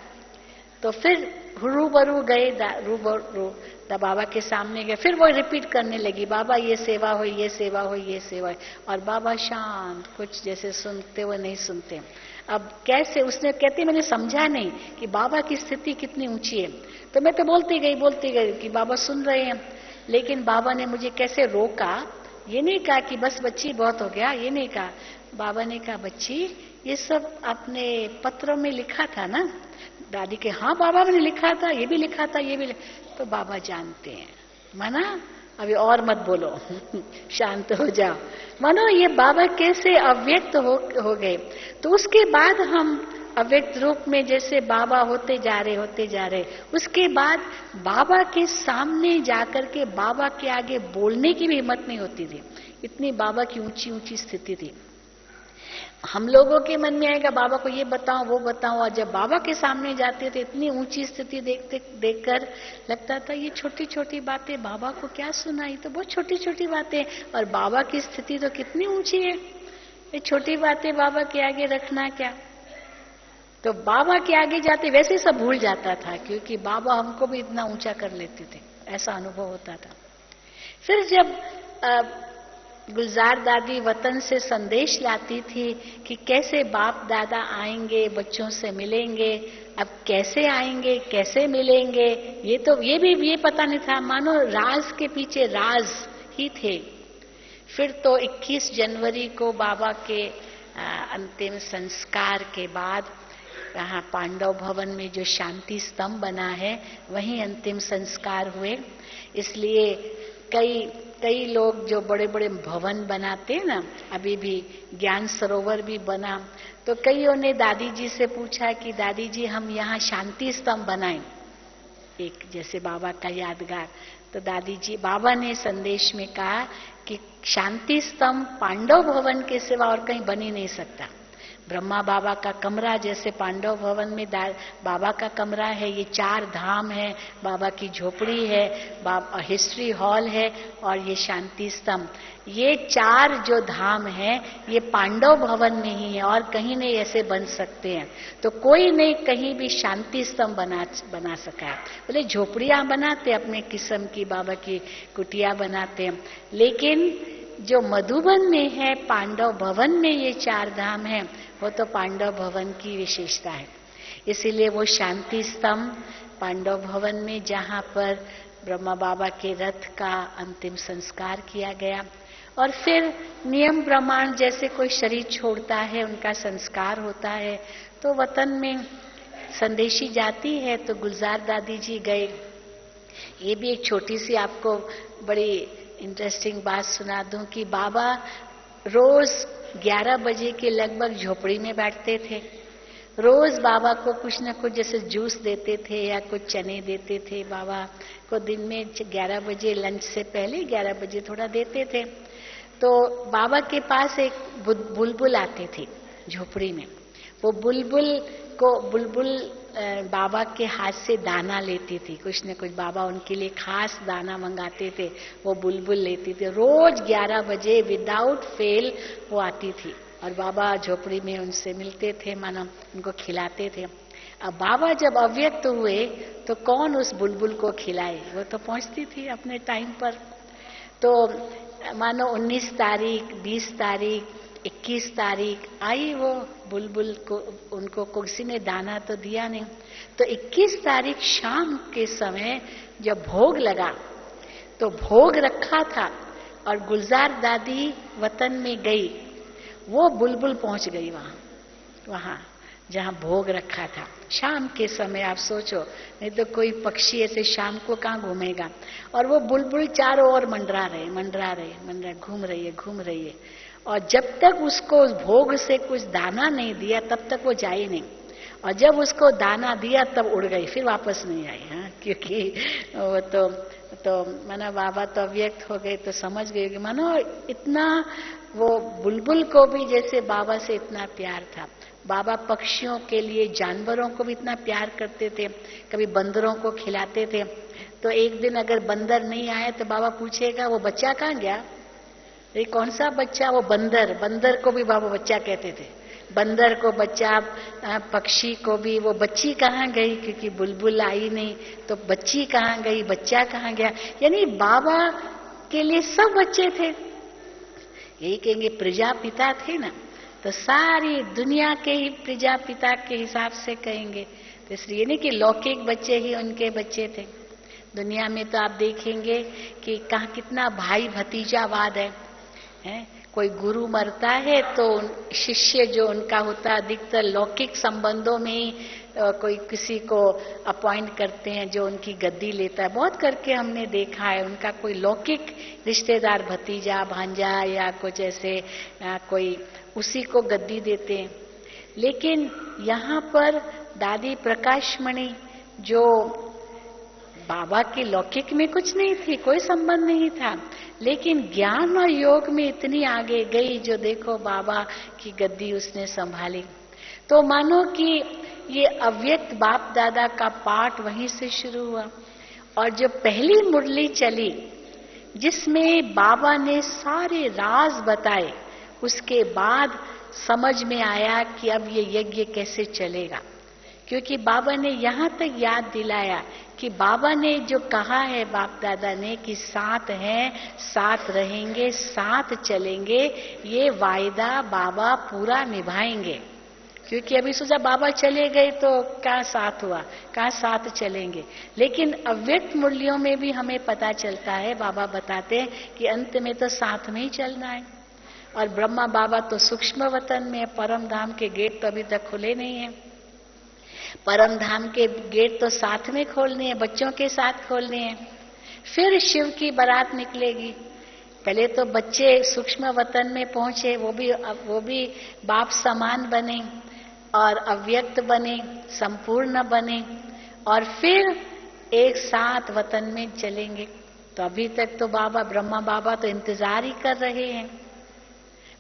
तो फिर रूबरू गए, रूबरू बाबा के सामने गए, फिर वो रिपीट करने लगी, बाबा ये सेवा हो, ये सेवा हो, ये सेवा हो। और बाबा शांत, कुछ जैसे सुनते हुए नहीं सुनते। अब कैसे, उसने कहती मैंने समझा नहीं कि बाबा की स्थिति कितनी ऊंची है। तो मैं तो बोलती गई कि बाबा सुन रहे हैं, लेकिन बाबा ने मुझे कैसे रोका। ये नहीं कहा कि बस बच्ची बहुत हो गया, ये नहीं कहा। बाबा ने कहा बच्ची ये सब आपने पत्रों में लिखा था ना। दादी के हाँ बाबा ने लिखा था, ये भी लिखा था, ये भी तो बाबा जानते हैं, माना अभी और मत बोलो शांत हो जाओ। मानो ये बाबा कैसे अव्यक्त हो गए। तो उसके बाद हम अव्यक्त रूप में जैसे बाबा होते जा रहे, उसके बाद बाबा के सामने जाकर के बाबा के आगे बोलने की भी हिम्मत नहीं होती थी। इतनी बाबा की ऊंची ऊंची स्थिति थी। हम लोगों के मन में आएगा बाबा को ये बताओ वो बताओ, और जब बाबा के सामने जाते थे इतनी ऊंची स्थिति देखकर लगता था ये छोटी छोटी बातें बाबा को क्या सुनाई, तो बहुत छोटी छोटी बातें, और बाबा की स्थिति तो कितनी ऊंची है, ये छोटी बातें बाबा के आगे रखना क्या। तो बाबा के आगे जाते वैसे सब भूल जाता था, क्योंकि बाबा हमको भी इतना ऊंचा कर लेते थे, ऐसा अनुभव होता था। फिर जब गुलजार दादी वतन से संदेश लाती थी कि कैसे बाप दादा आएंगे, बच्चों से मिलेंगे, अब कैसे आएंगे कैसे मिलेंगे, ये पता नहीं था, मानो राज के पीछे राज ही थे। फिर तो 21 जनवरी को बाबा के अंतिम संस्कार के बाद यहाँ पांडव भवन में जो शांति स्तंभ बना है वहीं अंतिम संस्कार हुए। इसलिए कई लोग जो बड़े बड़े भवन बनाते हैं ना, अभी भी ज्ञान सरोवर भी बना, तो कईयों ने दादी जी से पूछा कि दादी जी हम यहाँ शांति स्तंभ बनाएं, एक जैसे बाबा का यादगार। तो दादी जी, बाबा ने संदेश में कहा कि शांति स्तंभ पांडव भवन के सिवा और कहीं बन ही नहीं सकता। ब्रह्मा बाबा का कमरा जैसे पांडव भवन में बाबा का कमरा है, ये 4 धाम है, बाबा की झोपड़ी है, हिस्ट्री हॉल है, और ये शांति स्तंभ, ये 4 जो धाम है ये पांडव भवन में ही है और कहीं नहीं ऐसे बन सकते हैं। तो कोई नहीं कहीं भी शांति स्तंभ बना सका है। बोले झोपड़ियां बनाते अपने किस्म की, बाबा की कुटिया बनाते हैं, लेकिन जो मधुबन में है पांडव भवन में ये 4 धाम है, वो तो पांडव भवन की विशेषता है। इसीलिए वो शांति स्तंभ पांडव भवन में, जहाँ पर ब्रह्मा बाबा के रथ का अंतिम संस्कार किया गया, और फिर नियम प्रमाण जैसे कोई शरीर छोड़ता है उनका संस्कार होता है, तो वतन में संदेशी जाती है, तो गुलजार दादी जी गए। ये भी एक छोटी सी आपको बड़ी इंटरेस्टिंग बात सुना दूं कि बाबा रोज 11 बजे के लगभग झोपड़ी में बैठते थे। रोज बाबा को कुछ न कुछ जैसे जूस देते थे या कुछ चने देते थे। बाबा को दिन में 11 बजे लंच से पहले 11 बजे थोड़ा देते थे। तो बाबा के पास एक बुलबुल आती थी झोपड़ी में। वो बुलबुल बाबा के हाथ से दाना लेती थी, कुछ न कुछ बाबा उनके लिए खास दाना मंगाते थे, वो बुलबुल लेती थी। रोज 11 बजे विदाउट फेल वो आती थी और बाबा झोपड़ी में उनसे मिलते थे, मानो उनको खिलाते थे। अब बाबा जब अव्यक्त हुए तो कौन उस बुलबुल को खिलाए, वो तो पहुंचती थी अपने टाइम पर। तो मानो 19 तारीख, 20 तारीख, 21 तारीख आई वो बुलबुल को, उनको किसी ने दाना तो दिया नहीं। तो 21 तारीख शाम के समय जब भोग लगा तो भोग रखा था और गुलजार दादी वतन में गई, वो बुलबुल पहुंच गई वहां। जहां भोग रखा था। शाम के समय आप सोचो, नहीं तो कोई पक्षी ऐसे शाम को कहाँ घूमेगा। और वो बुलबुल चारों ओर मंडरा रहे, घूम रही है। और जब तक उसको उस भोग से कुछ दाना नहीं दिया तब तक वो जाए नहीं। और जब उसको दाना दिया तब उड़ गई, फिर वापस नहीं आई। हाँ, क्योंकि वो तो माना बाबा तो अव्यक्त हो गए, तो समझ गए कि मानो इतना वो बुलबुल को भी जैसे बाबा से इतना प्यार था। बाबा पक्षियों के लिए, जानवरों को भी इतना प्यार करते थे, कभी बंदरों को खिलाते थे। तो एक दिन अगर बंदर नहीं आए तो बाबा पूछेगा वो बच्चा कहाँ गया, ये कौन सा बच्चा, वो बंदर को भी बाबा बच्चा कहते थे। बंदर को बच्चा, पक्षी को भी वो बच्ची कहाँ गई, क्योंकि बुलबुल आई नहीं, तो बच्ची कहाँ गई, बच्चा कहाँ गया। यानी बाबा के लिए सब बच्चे थे। यही कहेंगे प्रजापिता थे ना, तो सारी दुनिया के ही प्रजापिता के हिसाब से कहेंगे। तो इसलिए नहीं कि लौकिक बच्चे ही उनके बच्चे थे। दुनिया में तो आप देखेंगे कि कहाँ कितना भाई भतीजावाद है? कोई गुरु मरता है तो शिष्य जो उनका होता है अधिकतर लौकिक संबंधों में ही कोई किसी को अपॉइंट करते हैं जो उनकी गद्दी लेता है। बहुत करके हमने देखा है, उनका कोई लौकिक रिश्तेदार भतीजा भांजा या कुछ ऐसे कोई उसी को गद्दी देते हैं। लेकिन यहाँ पर दादी प्रकाशमणि जो बाबा की लौकिक में कुछ नहीं थी, कोई संबंध नहीं था, लेकिन ज्ञान और योग में इतनी आगे गई जो देखो बाबा की गद्दी उसने संभाली। तो मानो कि ये अव्यक्त बाप दादा का पाठ वहीं से शुरू हुआ। और जो पहली मुरली चली जिसमें बाबा ने सारे राज बताए, उसके बाद समझ में आया कि अब ये यज्ञ कैसे चलेगा। क्योंकि बाबा ने यहाँ तक याद दिलाया कि बाबा ने जो कहा है बाप दादा ने कि साथ हैं, साथ रहेंगे, साथ चलेंगे, ये वायदा बाबा पूरा निभाएंगे। क्योंकि अभी सोचा बाबा चले गए तो क्या साथ हुआ, क्या साथ चलेंगे। लेकिन अव्यक्त मुरलियों में भी हमें पता चलता है, बाबा बताते हैं कि अंत में तो साथ में ही चलना है। और ब्रह्मा बाबा तो सूक्ष्म वतन में, परम धाम के गेट तो अभी तक खुले नहीं है। परम धाम के गेट तो साथ में खोलने हैं, बच्चों के साथ खोलने हैं। फिर शिव की बारात निकलेगी। पहले तो बच्चे सूक्ष्म वतन में पहुंचे, वो भी बाप समान बने और अव्यक्त बने, संपूर्ण बने, और फिर एक साथ वतन में चलेंगे। तो अभी तक तो बाबा, ब्रह्मा बाबा तो इंतजार ही कर रहे हैं।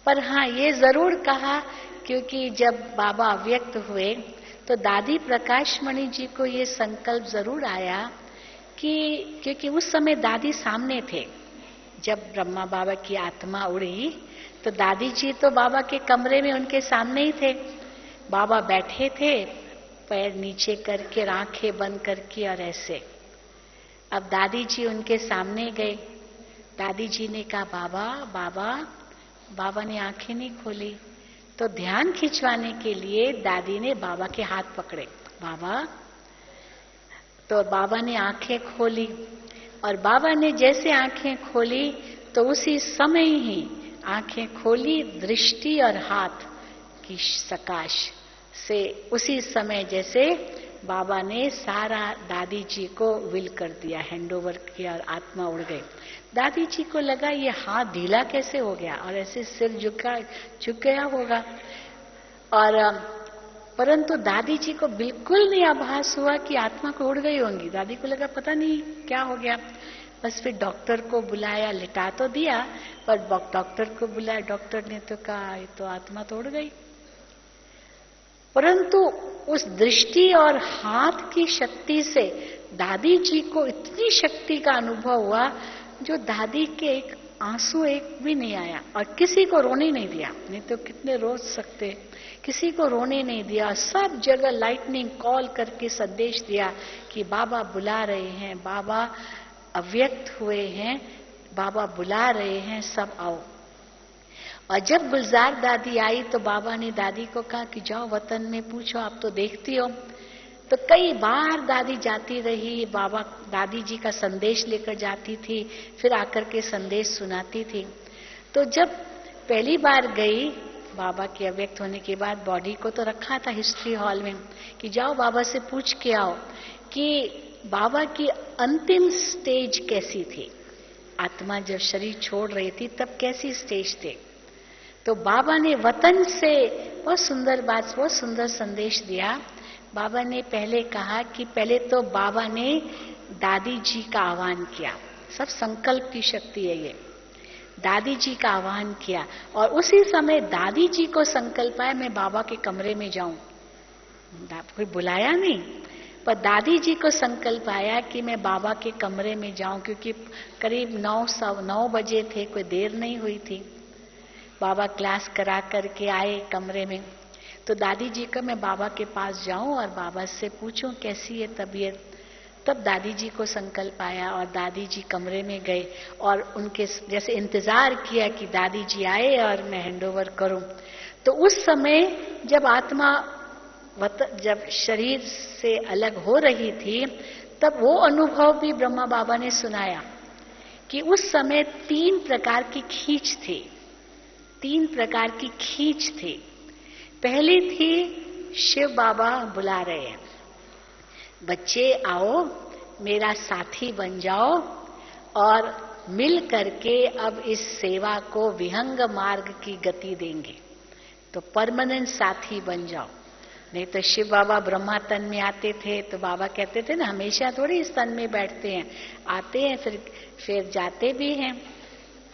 पर हाँ, ये जरूर कहा, क्योंकि जब बाबा अव्यक्त हुए तो दादी प्रकाशमणि जी को ये संकल्प जरूर आया कि, क्योंकि उस समय दादी सामने थे जब ब्रह्मा बाबा की आत्मा उड़ी, तो दादी जी तो बाबा के कमरे में उनके सामने ही थे। बाबा बैठे थे पैर नीचे करके, आंखें बंद करके, और ऐसे। अब दादी जी उनके सामने गए। दादी जी ने कहा बाबा बाबा। बाबा ने आंखें नहीं खोली। तो ध्यान खिंचवाने के लिए दादी ने बाबा के हाथ पकड़े, बाबा। तो बाबा ने आंखें खोली, और बाबा ने जैसे आंखें खोली तो उसी समय ही आंखें खोली, दृष्टि और हाथ की सकाश से उसी समय जैसे बाबा ने सारा दादी जी को विल कर दिया, हैंडओवर किया, और आत्मा उड़ गई। दादी जी को लगा ये हाथ ढीला कैसे हो गया, और ऐसे सिर झुक गया होगा। और परंतु दादी जी को बिल्कुल नहीं आभास हुआ कि आत्मा को उड़ गई होंगी। दादी को लगा पता नहीं क्या हो गया। बस फिर डॉक्टर को बुलाया, लिटा तो दिया, पर डॉक्टर को बुलाया। डॉक्टर ने तो कहा ये तो आत्मा तो उड़ गई। परंतु उस दृष्टि और हाथ की शक्ति से दादी जी को इतनी शक्ति का अनुभव हुआ जो दादी के एक आंसू एक भी नहीं आया, और किसी को रोने नहीं दिया। नहीं तो कितने रो सकते, किसी को रोने नहीं दिया। सब जगह लाइटनिंग कॉल करके संदेश दिया कि बाबा बुला रहे हैं, बाबा अव्यक्त हुए हैं, बाबा बुला रहे हैं, सब आओ। और जब गुलजार दादी आई तो बाबा ने दादी को कहा कि जाओ वतन में पूछो, आप तो देखती हो। तो कई बार दादी जाती रही, बाबा दादी जी का संदेश लेकर जाती थी, फिर आकर के संदेश सुनाती थी। तो जब पहली बार गई बाबा के अव्यक्त होने के बाद बॉडी को तो रखा था हिस्ट्री हॉल में कि जाओ बाबा से पूछ के आओ कि बाबा की अंतिम स्टेज कैसी थी, आत्मा जब शरीर छोड़ रही थी तब कैसी स्टेज थे। तो बाबा ने वतन से बहुत सुंदर बात, बहुत सुंदर संदेश दिया। बाबा ने पहले कहा कि पहले तो बाबा ने दादी जी का आह्वान किया, सब संकल्प की शक्ति है ये। दादी जी का आह्वान किया और उसी समय दादी जी को संकल्प आया मैं बाबा के कमरे में जाऊं। कोई बुलाया नहीं, पर दादी जी को संकल्प आया कि मैं बाबा के कमरे में जाऊं, क्योंकि करीब 9 बजे थे, कोई देर नहीं हुई थी। बाबा क्लास करा करके आए कमरे में, तो दादी जी का मैं बाबा के पास जाऊं और बाबा से पूछूं कैसी है तबीयत। तब दादी जी को संकल्प आया और दादी जी कमरे में गए और उनके जैसे इंतजार किया कि दादी जी आए और मैं हैंडओवर करूं। तो उस समय जब आत्मा जब शरीर से अलग हो रही थी, तब वो अनुभव भी ब्रह्मा बाबा ने सुनाया कि उस समय 3 प्रकार की खींच थी, 3 प्रकार की खींच थी। पहली थी शिव बाबा बुला रहे हैं, बच्चे आओ मेरा साथी बन जाओ और मिल करके अब इस सेवा को विहंग मार्ग की गति देंगे, तो परमानेंट साथी बन जाओ। नहीं तो शिव बाबा ब्रह्मा तन में आते थे तो बाबा कहते थे ना हमेशा थोड़ी इस तन में बैठते हैं, आते हैं फिर जाते भी हैं,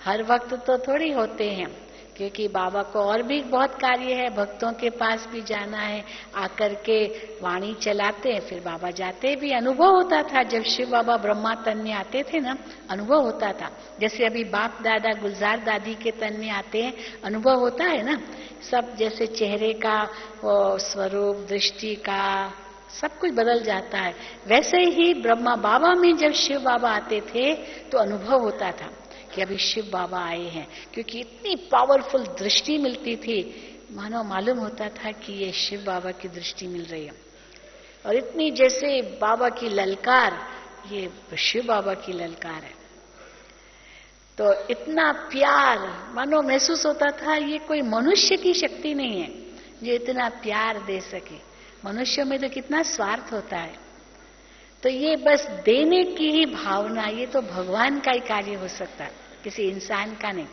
हर वक्त तो थोड़ी होते हैं, क्योंकि बाबा को और भी बहुत कार्य है, भक्तों के पास भी जाना है, आकर के वाणी चलाते हैं, फिर बाबा जाते भी। अनुभव होता था जब शिव बाबा ब्रह्मा तन में आते थे ना, अनुभव होता था। जैसे अभी बाप दादा गुलजार दादी के तन में आते हैं, अनुभव होता है ना, सब जैसे चेहरे का वो स्वरूप, दृष्टि का सब कुछ बदल जाता है। वैसे ही ब्रह्मा बाबा में जब शिव बाबा आते थे तो अनुभव होता था कि अभी शिव बाबा आए हैं, क्योंकि इतनी पावरफुल दृष्टि मिलती थी, मानो मालूम होता था कि ये शिव बाबा की दृष्टि मिल रही है। और इतनी जैसे बाबा की ललकार, ये शिव बाबा की ललकार है। तो इतना प्यार मानो महसूस होता था, ये कोई मनुष्य की शक्ति नहीं है जो इतना प्यार दे सके। मनुष्यों में तो कितना स्वार्थ होता है, तो ये बस देने की ही भावना, ये तो भगवान का ही कार्य हो सकता है, किसी इंसान का नहीं।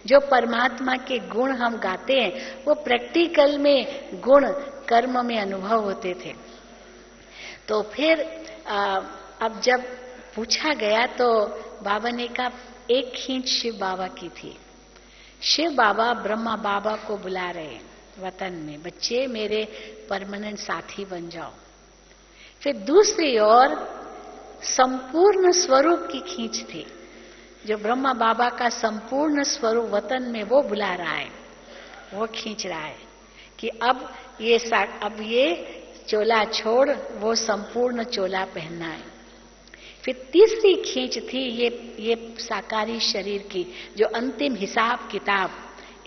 जो परमात्मा के गुण हम गाते हैं वो प्रैक्टिकल में गुण कर्म में अनुभव होते थे। तो फिर अब जब पूछा गया तो बाबा ने कहा एक खींच शिव बाबा की थी। शिव बाबा ब्रह्मा बाबा को बुला रहे हैं वतन में, बच्चे मेरे परमानेंट साथी बन जाओ। फिर दूसरी ओर संपूर्ण स्वरूप की खींच थी, जो ब्रह्मा बाबा का संपूर्ण स्वरूप वतन में वो बुला रहा है, वो खींच रहा है कि अब ये चोला छोड़, वो संपूर्ण चोला पहनना है। फिर तीसरी खींच थी ये साकारी शरीर की, जो अंतिम हिसाब किताब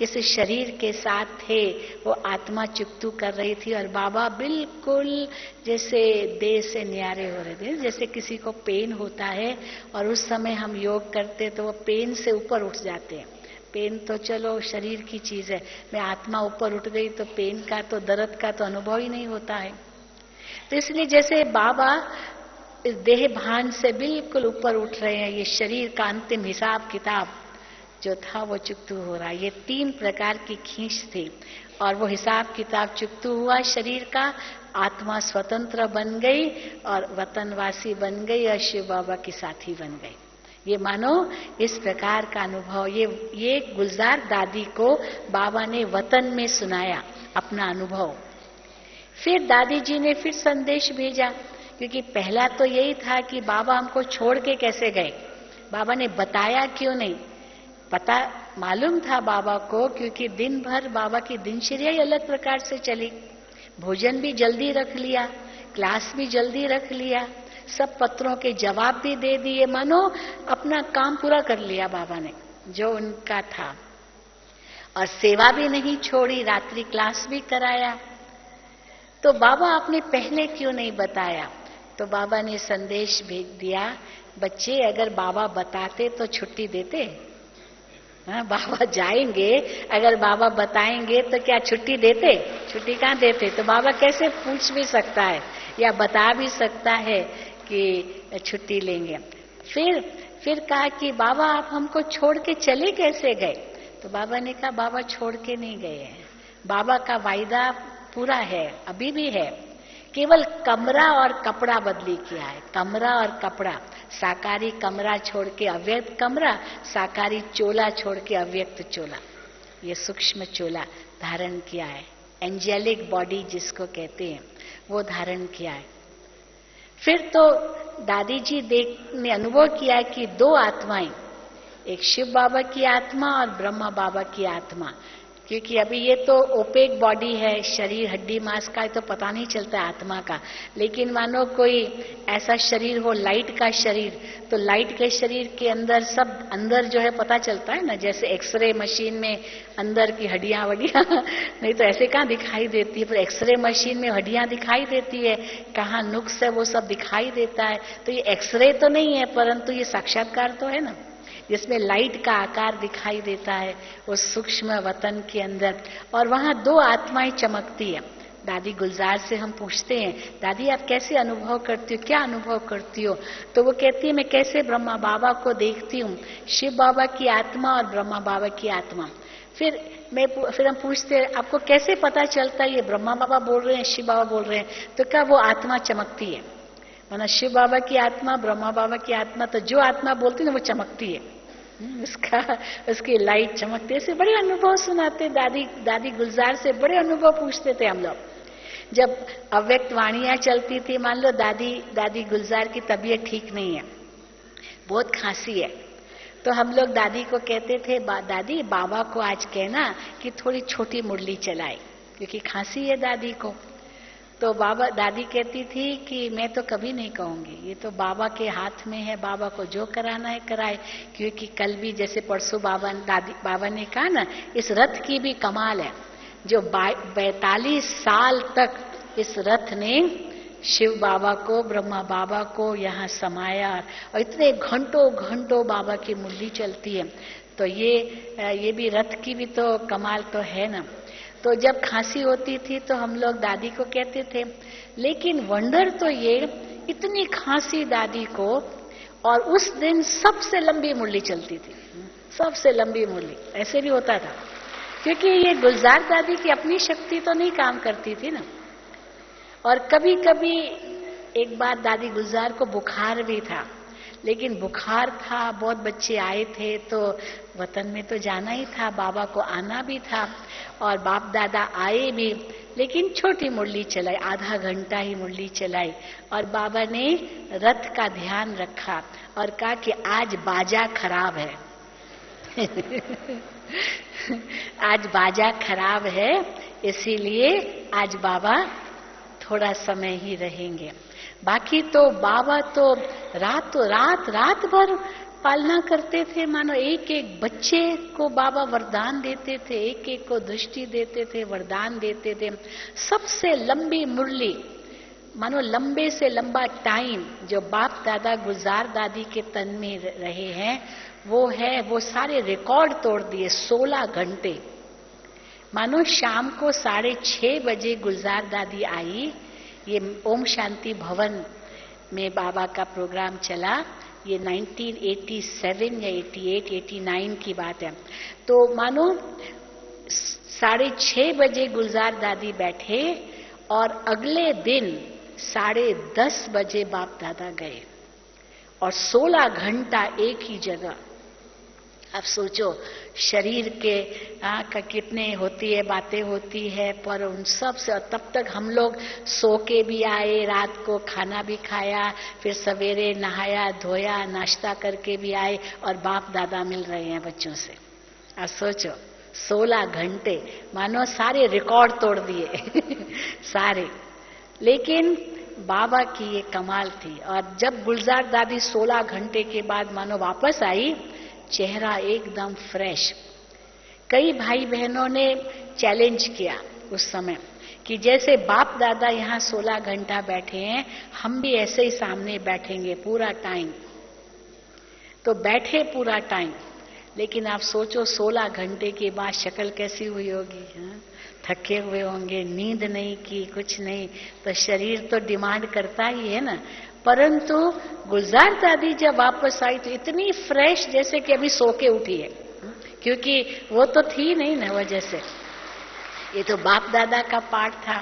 इस शरीर के साथ थे, वो आत्मा चुकतू कर रही थी और बाबा बिल्कुल जैसे देह से न्यारे हो रहे थे। जैसे किसी को पेन होता है और उस समय हम योग करते तो वो पेन से ऊपर उठ जाते हैं। पेन तो चलो शरीर की चीज है, मैं आत्मा ऊपर उठ गई तो पेन का तो दर्द का तो अनुभव ही नहीं होता है। तो इसलिए जैसे बाबा इस देह भान से बिल्कुल ऊपर उठ रहे हैं, ये शरीर का अंतिम हिसाब किताब जो था वो चुकतू हो रहा है। ये 3 प्रकार की खींच थी और वो हिसाब किताब चुकतू हुआ शरीर का, आत्मा स्वतंत्र बन गई और वतनवासी बन गई और शिव बाबा की साथी बन गई। ये मानो इस प्रकार का अनुभव ये गुलजार दादी को बाबा ने वतन में सुनाया अपना अनुभव। फिर दादी जी ने फिर संदेश भेजा, क्योंकि पहला तो यही था कि बाबा हमको छोड़ के कैसे गए, बाबा ने बताया क्यों नहीं। पता मालूम था बाबा को, क्योंकि दिन भर बाबा की दिनचर्या ही अलग प्रकार से चली, भोजन भी जल्दी रख लिया, क्लास भी जल्दी रख लिया, सब पत्रों के जवाब भी दे दिए, मानो अपना काम पूरा कर लिया बाबा ने जो उनका था, और सेवा भी नहीं छोड़ी, रात्रि क्लास भी कराया। तो बाबा आपने पहले क्यों नहीं बताया? तो बाबा ने संदेश भेज दिया, बच्चे अगर बाबा बताते तो छुट्टी देते, हाँ, बाबा जाएंगे, अगर बाबा बताएंगे तो क्या छुट्टी देते? छुट्टी कहाँ देते? तो बाबा कैसे पूछ भी सकता है या बता भी सकता है कि छुट्टी लेंगे। फिर कहा कि बाबा आप हमको छोड़ के चले कैसे गए? तो बाबा ने कहा बाबा छोड़ के नहीं गए हैं, बाबा का वायदा पूरा है, अभी भी है, केवल कमरा और कपड़ा बदली किया है। कमरा और कपड़ा, साकारी कमरा छोड़ के अव्यक्त कमरा, साकारी चोला छोड़ के अव्यक्त चोला, ये सूक्ष्म चोला धारण किया है। एंजेलिक बॉडी जिसको कहते हैं वो धारण किया है। फिर तो दादी जी ने अनुभव किया कि दो आत्माएं, एक शिव बाबा की आत्मा और ब्रह्मा बाबा की आत्मा, क्योंकि अभी ये तो ओपेक बॉडी है, शरीर हड्डी मांस का, तो पता नहीं चलता आत्मा का। लेकिन मानो कोई ऐसा शरीर हो, लाइट का शरीर, तो लाइट के शरीर के अंदर सब अंदर जो है पता चलता है ना, जैसे एक्सरे मशीन में अंदर की हड्डियां वड्डियां नहीं तो ऐसे कहाँ दिखाई देती है, पर एक्सरे मशीन में हड्डियां दिखाई देती है, कहाँ नुक्स है वो सब दिखाई देता है। तो ये एक्सरे तो नहीं है, परंतु ये साक्षात्कार तो है ना, जिसमें लाइट का आकार दिखाई देता है उस सूक्ष्म वतन के अंदर। और वहां दो आत्माएं चमकती है। दादी गुलजार से हम पूछते हैं, दादी आप कैसे अनुभव करती हो, क्या अनुभव करती हो? तो वो कहती है मैं कैसे ब्रह्मा बाबा को देखती हूँ, शिव बाबा की आत्मा और ब्रह्मा बाबा की आत्मा। फिर हम पूछते हैं आपको कैसे पता चलता है ये ब्रह्मा बाबा बोल रहे हैं, शिव बाबा बोल रहे हैं? तो क्या वो आत्मा चमकती है, माना शिव बाबा की आत्मा, ब्रह्मा बाबा की आत्मा, तो जो आत्मा बोलती है ना वो चमकती है, उसकी लाइट चमकती है। ऐसे बड़े अनुभव सुनाते दादी गुलजार से, बड़े अनुभव पूछते थे हम लोग। जब अव्यक्त वाणियां चलती थी, मान लो दादी गुलजार की तबीयत ठीक नहीं है, बहुत खांसी है, तो हम लोग दादी को कहते थे दादी बाबा को आज कहना कि थोड़ी छोटी मुरली चलाए, क्योंकि खांसी है दादी को। तो दादी कहती थी कि मैं तो कभी नहीं कहूंगी, ये तो बाबा के हाथ में है, बाबा को जो कराना है कराए। क्योंकि कल भी जैसे परसों बाबा ने कहा ना, इस रथ की भी कमाल है, जो 42 साल तक इस रथ ने शिव बाबा को, ब्रह्मा बाबा को यहाँ समाया, और इतने घंटों बाबा की मुरली चलती है। तो ये भी रथ की भी तो कमाल तो है ना। तो जब खांसी होती थी तो हम लोग दादी को कहते थे, लेकिन वंडर तो ये इतनी खांसी दादी को, और उस दिन सबसे लंबी मुरली चलती थी, सबसे लंबी मुरली। ऐसे भी होता था, क्योंकि ये गुलजार दादी की अपनी शक्ति तो नहीं काम करती थी ना। और कभी कभी एक बार दादी गुलजार को बुखार भी था, लेकिन बुखार था, बहुत बच्चे आए थे, तो वतन में तो जाना ही था, बाबा को आना भी था, और बाप दादा आए भी, लेकिन छोटी मुरली चलाई, आधा घंटा ही मुरली चलाई। और बाबा ने रथ का ध्यान रखा और कहा कि आज बाजा खराब है आज बाजा खराब है, इसीलिए आज बाबा थोड़ा समय ही रहेंगे। बाकी तो बाबा तो रात भर पालना करते थे, मानो एक एक बच्चे को बाबा वरदान देते थे, एक एक को दृष्टि देते थे, वरदान देते थे। सबसे लंबी मुरली, मानो लंबे से लंबा टाइम जो बाप दादा गुलजार दादी के तन में रहे हैं, वो सारे रिकॉर्ड तोड़ दिए। 16 घंटे, मानो शाम को 6:30 बजे गुलजार दादी आई, ये ओम शांति भवन में बाबा का प्रोग्राम चला, ये 1987 या 88, 89 की बात है। तो मानो 6:30 बजे गुलजार दादी बैठे, और अगले दिन 10:30 बजे बाप दादा गए, और 16 घंटा एक ही जगह। अब सोचो शरीर के का कितने होती है, बातें होती है, पर उन सब से तब तक हम लोग सो के भी आए, रात को खाना भी खाया, फिर सवेरे नहाया धोया, नाश्ता करके भी आए, और बाप दादा मिल रहे हैं बच्चों से। अब सोचो 16 घंटे, मानो सारे रिकॉर्ड तोड़ दिए सारे। लेकिन बाबा की ये कमाल थी। और जब गुलजार दादी 16 घंटे के बाद मानो वापस आई, चेहरा एकदम फ्रेश। कई भाई बहनों ने चैलेंज किया उस समय कि जैसे बाप दादा यहाँ 16 घंटा बैठे हैं, हम भी ऐसे ही सामने बैठेंगे पूरा टाइम। तो बैठे पूरा टाइम, लेकिन आप सोचो 16 घंटे के बाद शक्ल कैसी हुई होगी, हाँ? थके हुए होंगे, नींद नहीं की, कुछ नहीं, तो शरीर तो डिमांड करता ही है ना। परंतु गुलजार दादी जब वापस आई तो इतनी फ्रेश जैसे कि अभी सो के उठी है, क्योंकि वो तो थी नहीं ना वजह से। ये तो बाप दादा का पाठ था,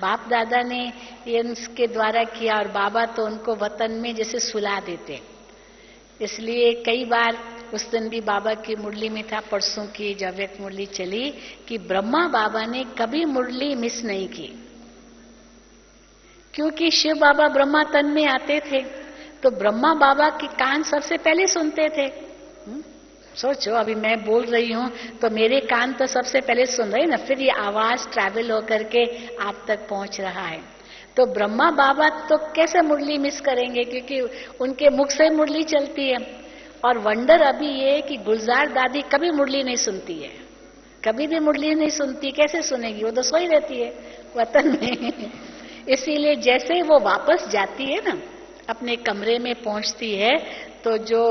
बाप दादा ने ये उसके द्वारा किया, और बाबा तो उनको वतन में जैसे सुला देते। इसलिए कई बार उस दिन भी बाबा की मुरली में था, परसों की जब व्यक्त मुरली चली, कि ब्रह्मा बाबा ने कभी मुरली मिस नहीं की, क्योंकि शिव बाबा ब्रह्मा तन में आते थे तो ब्रह्मा बाबा के कान सबसे पहले सुनते थे। सोचो अभी मैं बोल रही हूं तो मेरे कान तो सबसे पहले सुन रहे ना, फिर ये आवाज ट्रैवल होकर के आप तक पहुंच रहा है। तो ब्रह्मा बाबा तो कैसे मुरली मिस करेंगे, क्योंकि उनके मुख से मुरली चलती है। और वंडर अभी ये कि गुलजार दादी कभी मुरली नहीं सुनती है, कभी भी मुरली नहीं सुनती। कैसे सुनेगी, वो तो सोई रहती है वतन में। इसीलिए जैसे ही वो वापस जाती है ना, अपने कमरे में पहुंचती है, तो जो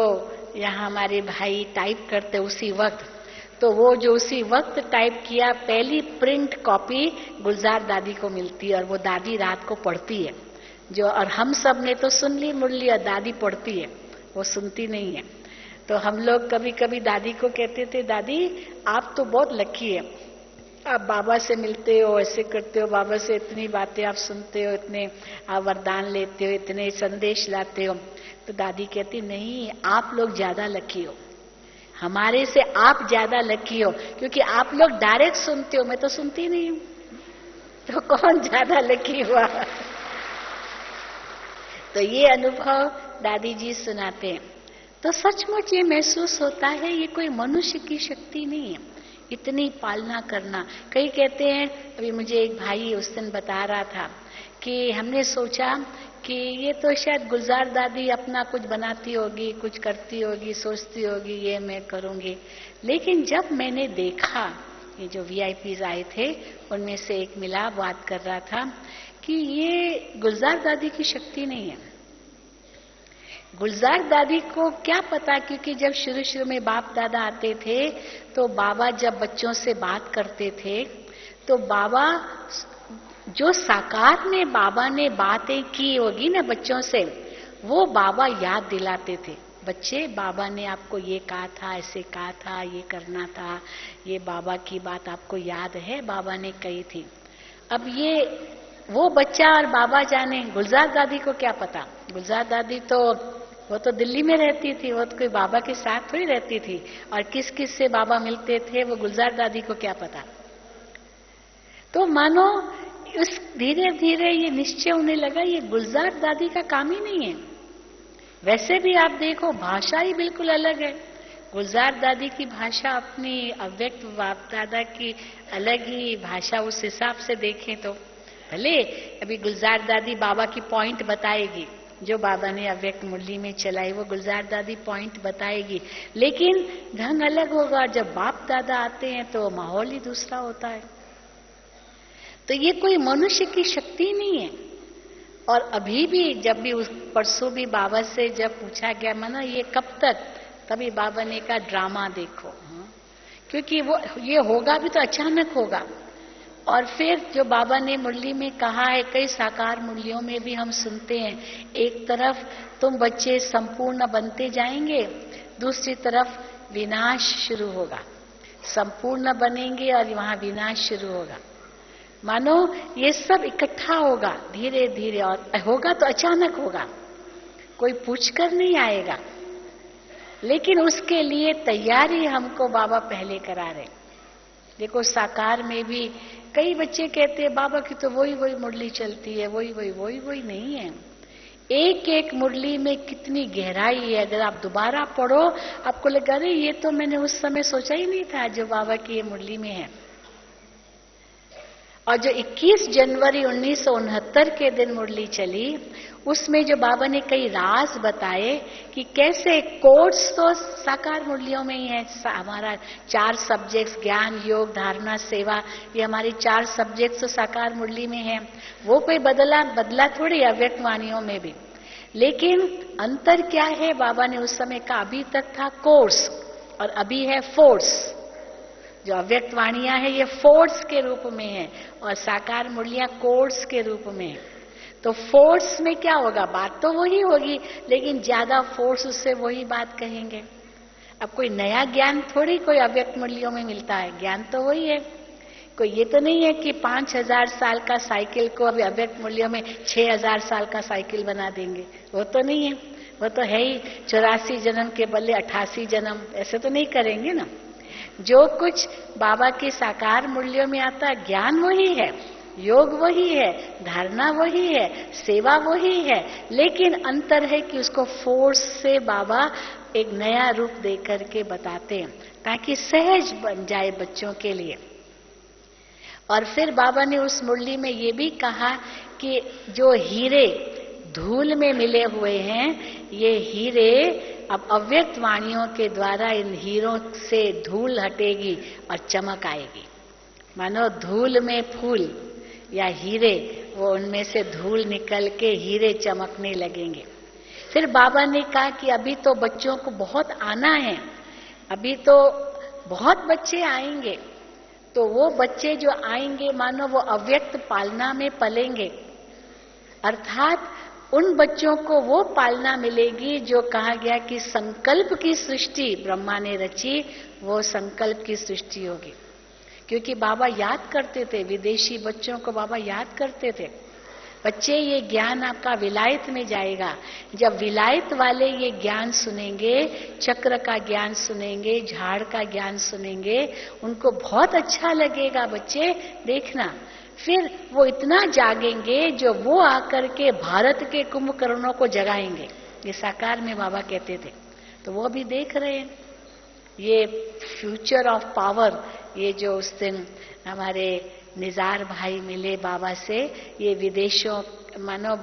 यहाँ हमारे भाई टाइप करते उसी वक्त, तो वो जो उसी वक्त टाइप किया पहली प्रिंट कॉपी गुलजार दादी को मिलती है, और वो दादी रात को पढ़ती है जो, और हम सब ने तो सुन ली मुरली, और दादी पढ़ती है, वो सुनती नहीं है। तो हम लोग कभी कभी दादी को कहते थे, दादी आप तो बहुत लकी है, आप बाबा से मिलते हो, ऐसे करते हो, बाबा से इतनी बातें आप सुनते हो, इतने आप वरदान लेते हो, इतने संदेश लाते हो। तो दादी कहती नहीं, आप लोग ज्यादा लकी हो, हमारे से आप ज्यादा लकी हो, क्योंकि आप लोग डायरेक्ट सुनते हो, मैं तो सुनती नहीं हूं, तो कौन ज्यादा लकी हुआ। तो ये अनुभव दादी जी सुनाते हैं। तो सचमुच ये महसूस होता है ये कोई मनुष्य की शक्ति नहीं है, इतनी पालना करना। कई कहते हैं, अभी मुझे एक भाई उस दिन बता रहा था कि हमने सोचा कि ये तो शायद गुलजार दादी अपना कुछ बनाती होगी, कुछ करती होगी, सोचती होगी ये मैं करूंगी। लेकिन जब मैंने देखा, ये जो वीआईपीज आए थे उनमें से एक मिला, बात कर रहा था कि ये गुलजार दादी की शक्ति नहीं है। गुलजार दादी को क्या पता, क्योंकि जब शुरू शुरू में बाप दादा आते थे तो बाबा जब बच्चों से बात करते थे तो बाबा जो साकार में बाबा ने बातें की होगी ना बच्चों से, वो बाबा याद दिलाते थे। बच्चे, बाबा ने आपको ये कहा था, ऐसे कहा था, ये करना था, ये बाबा की बात आपको याद है, बाबा ने कही थी। अब ये वो बच्चा और बाबा जाने, गुलजार दादी को क्या पता। गुलजार दादी तो वो तो दिल्ली में रहती थी, वो तो कोई बाबा के साथ थोड़ी रहती थी, और किस किस से बाबा मिलते थे वो गुलजार दादी को क्या पता। तो मानो उस धीरे धीरे ये निश्चय होने लगा ये गुलजार दादी का काम ही नहीं है। वैसे भी आप देखो भाषा ही बिल्कुल अलग है। गुलजार दादी की भाषा अपनी, अव्यक्त बाप दादा की अलग ही भाषा। उस हिसाब से देखें तो भले अभी गुलजार दादी बाबा की पॉइंट बताएगी, जो बाबा ने अव्यक्त मुरली में चलाई वो गुलजार दादी पॉइंट बताएगी, लेकिन ढंग अलग होगा। जब बाप दादा आते हैं तो माहौल ही दूसरा होता है। तो ये कोई मनुष्य की शक्ति नहीं है। और अभी भी जब भी उस परसों भी बाबा से जब पूछा गया माना ये कब तक, तभी बाबा ने कहा ड्रामा देखो, क्योंकि वो ये होगा भी तो अचानक होगा। और फिर जो बाबा ने मुरली में कहा है, कई साकार मुरलियों में भी हम सुनते हैं, एक तरफ तुम बच्चे संपूर्ण बनते जाएंगे, दूसरी तरफ विनाश शुरू होगा। संपूर्ण बनेंगे और वहां विनाश शुरू होगा। मानो ये सब इकट्ठा होगा धीरे धीरे, और होगा तो अचानक होगा, कोई पूछकर नहीं आएगा। लेकिन उसके लिए तैयारी हमको बाबा पहले करा रहे। देखो साकार में भी कई बच्चे कहते हैं बाबा की तो वही वही मुरली चलती है, वही वही वही वही नहीं है। एक एक मुरली में कितनी गहराई है। अगर आप दोबारा पढ़ो आपको लगा अरे ये तो मैंने उस समय सोचा ही नहीं था जो बाबा की ये मुरली में है। और जो 21 जनवरी 1969 के दिन मुरली चली, उसमें जो बाबा ने कई राज बताए कि कैसे कोर्स तो साकार मुरलियों में ही है। हमारा 4 सब्जेक्ट्स, ज्ञान, योग, धारणा, सेवा, ये हमारी 4 सब्जेक्ट्स तो साकार मुरली में है। वो कोई बदला थोड़ी अव्यक्त वाणियों में भी। लेकिन अंतर क्या है, बाबा ने उस समय का अभी तक था कोर्स, और अभी है फोर्स। जो अव्यक्त वाणियां है ये फोर्स के रूप में है और साकार मुरलियां कोर्स के रूप में है। तो फोर्स में क्या होगा, बात तो वही होगी लेकिन ज्यादा फोर्स उससे वही बात कहेंगे। अब कोई नया ज्ञान थोड़ी कोई अव्यक्त मुरलियों में मिलता है, ज्ञान तो वही है। कोई ये तो नहीं है कि 5000 साल का साइकिल को अभी अव्यक्त मूल्यों में 6000 साल का साइकिल बना देंगे, वो तो नहीं है। वो तो है ही 84 जन्म के बदले 88 जन्म, ऐसे तो नहीं करेंगे ना। जो कुछ बाबा के साकार मूल्यों में आता है, ज्ञान वही है, योग वही है, धारणा वही है, सेवा वही है, लेकिन अंतर है कि उसको फोर्स से बाबा एक नया रूप दे करके बताते हैं ताकि सहज बन जाए बच्चों के लिए। और फिर बाबा ने उस मुरली में ये भी कहा कि जो हीरे धूल में मिले हुए हैं, ये हीरे अब अव्यक्त वाणियों के द्वारा इन हीरों से धूल हटेगी और चमक आएगी। मानो धूल में फूल या हीरे, वो उनमें से धूल निकल के हीरे चमकने लगेंगे। फिर बाबा ने कहा कि अभी तो बच्चों को बहुत आना है, अभी तो बहुत बच्चे आएंगे, तो वो बच्चे जो आएंगे मानो वो अव्यक्त पालना में पलेंगे, अर्थात उन बच्चों को वो पालना मिलेगी जो कहा गया कि संकल्प की सृष्टि ब्रह्मा ने रची, वो संकल्प की सृष्टि होगी। क्योंकि बाबा याद करते थे, विदेशी बच्चों को बाबा याद करते थे, बच्चे ये ज्ञान आपका विलायत में जाएगा। जब विलायत वाले ये ज्ञान सुनेंगे, चक्र का ज्ञान सुनेंगे, झाड़ का ज्ञान सुनेंगे, उनको बहुत अच्छा लगेगा। बच्चे देखना, फिर वो इतना जागेंगे जो वो आकर के भारत के कुंभकर्णों को जगाएंगे। ये साकार में बाबा कहते थे, तो वो भी देख रहे हैं। ये फ्यूचर ऑफ पावर, ये जो उस दिन हमारे निजार भाई मिले बाबा से, ये विदेशों मानो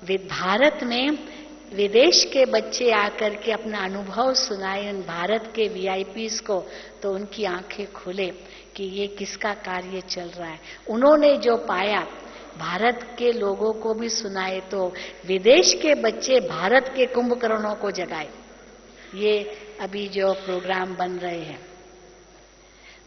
भारत में विदेश के बच्चे आकर के अपना अनुभव सुनाए उन भारत के वीआईपीज को, तो उनकी आंखें खुले कि ये किसका कार्य चल रहा है। उन्होंने जो पाया भारत के लोगों को भी सुनाए, तो विदेश के बच्चे भारत के कुंभकर्णों को जगाए। ये अभी जो प्रोग्राम बन रहे हैं,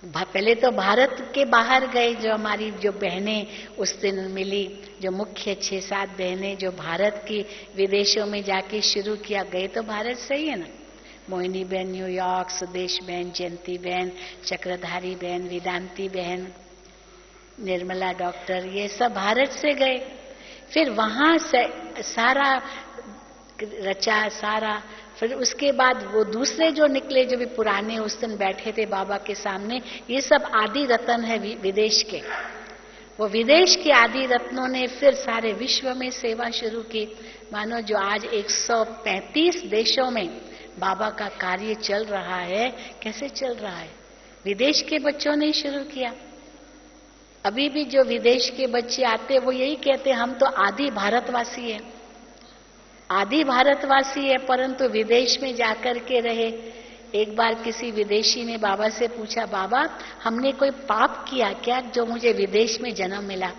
पहले तो भारत के बाहर गए, जो हमारी जो बहनें उस दिन मिली, जो मुख्य 6-7 बहनें जो भारत की विदेशों में जाके शुरू किया, गए तो भारत से ही है ना। मोहिनी बहन न्यूयॉर्क, सुदेश बहन, जयंती बहन, चक्रधारी बहन, वेदांती बहन, निर्मला डॉक्टर, ये सब भारत से गए। फिर वहां से सारा रचा सारा। फिर उसके बाद वो दूसरे जो निकले, जो भी पुराने उस दिन बैठे थे बाबा के सामने, ये सब आदि रत्न है विदेश के। वो विदेश के आदि रत्नों ने फिर सारे विश्व में सेवा शुरू की। मानो जो आज 135 देशों में बाबा का कार्य चल रहा है, कैसे चल रहा है, विदेश के बच्चों ने शुरू किया। अभी भी जो विदेश के बच्चे आते वो यही कहते, हम तो आदि भारतवासी हैं, आदि भारतवासी है, परंतु विदेश में जाकर के रहे। एक बार किसी विदेशी ने बाबा से पूछा, बाबा हमने कोई पाप किया क्या जो मुझे विदेश में जन्म मिला,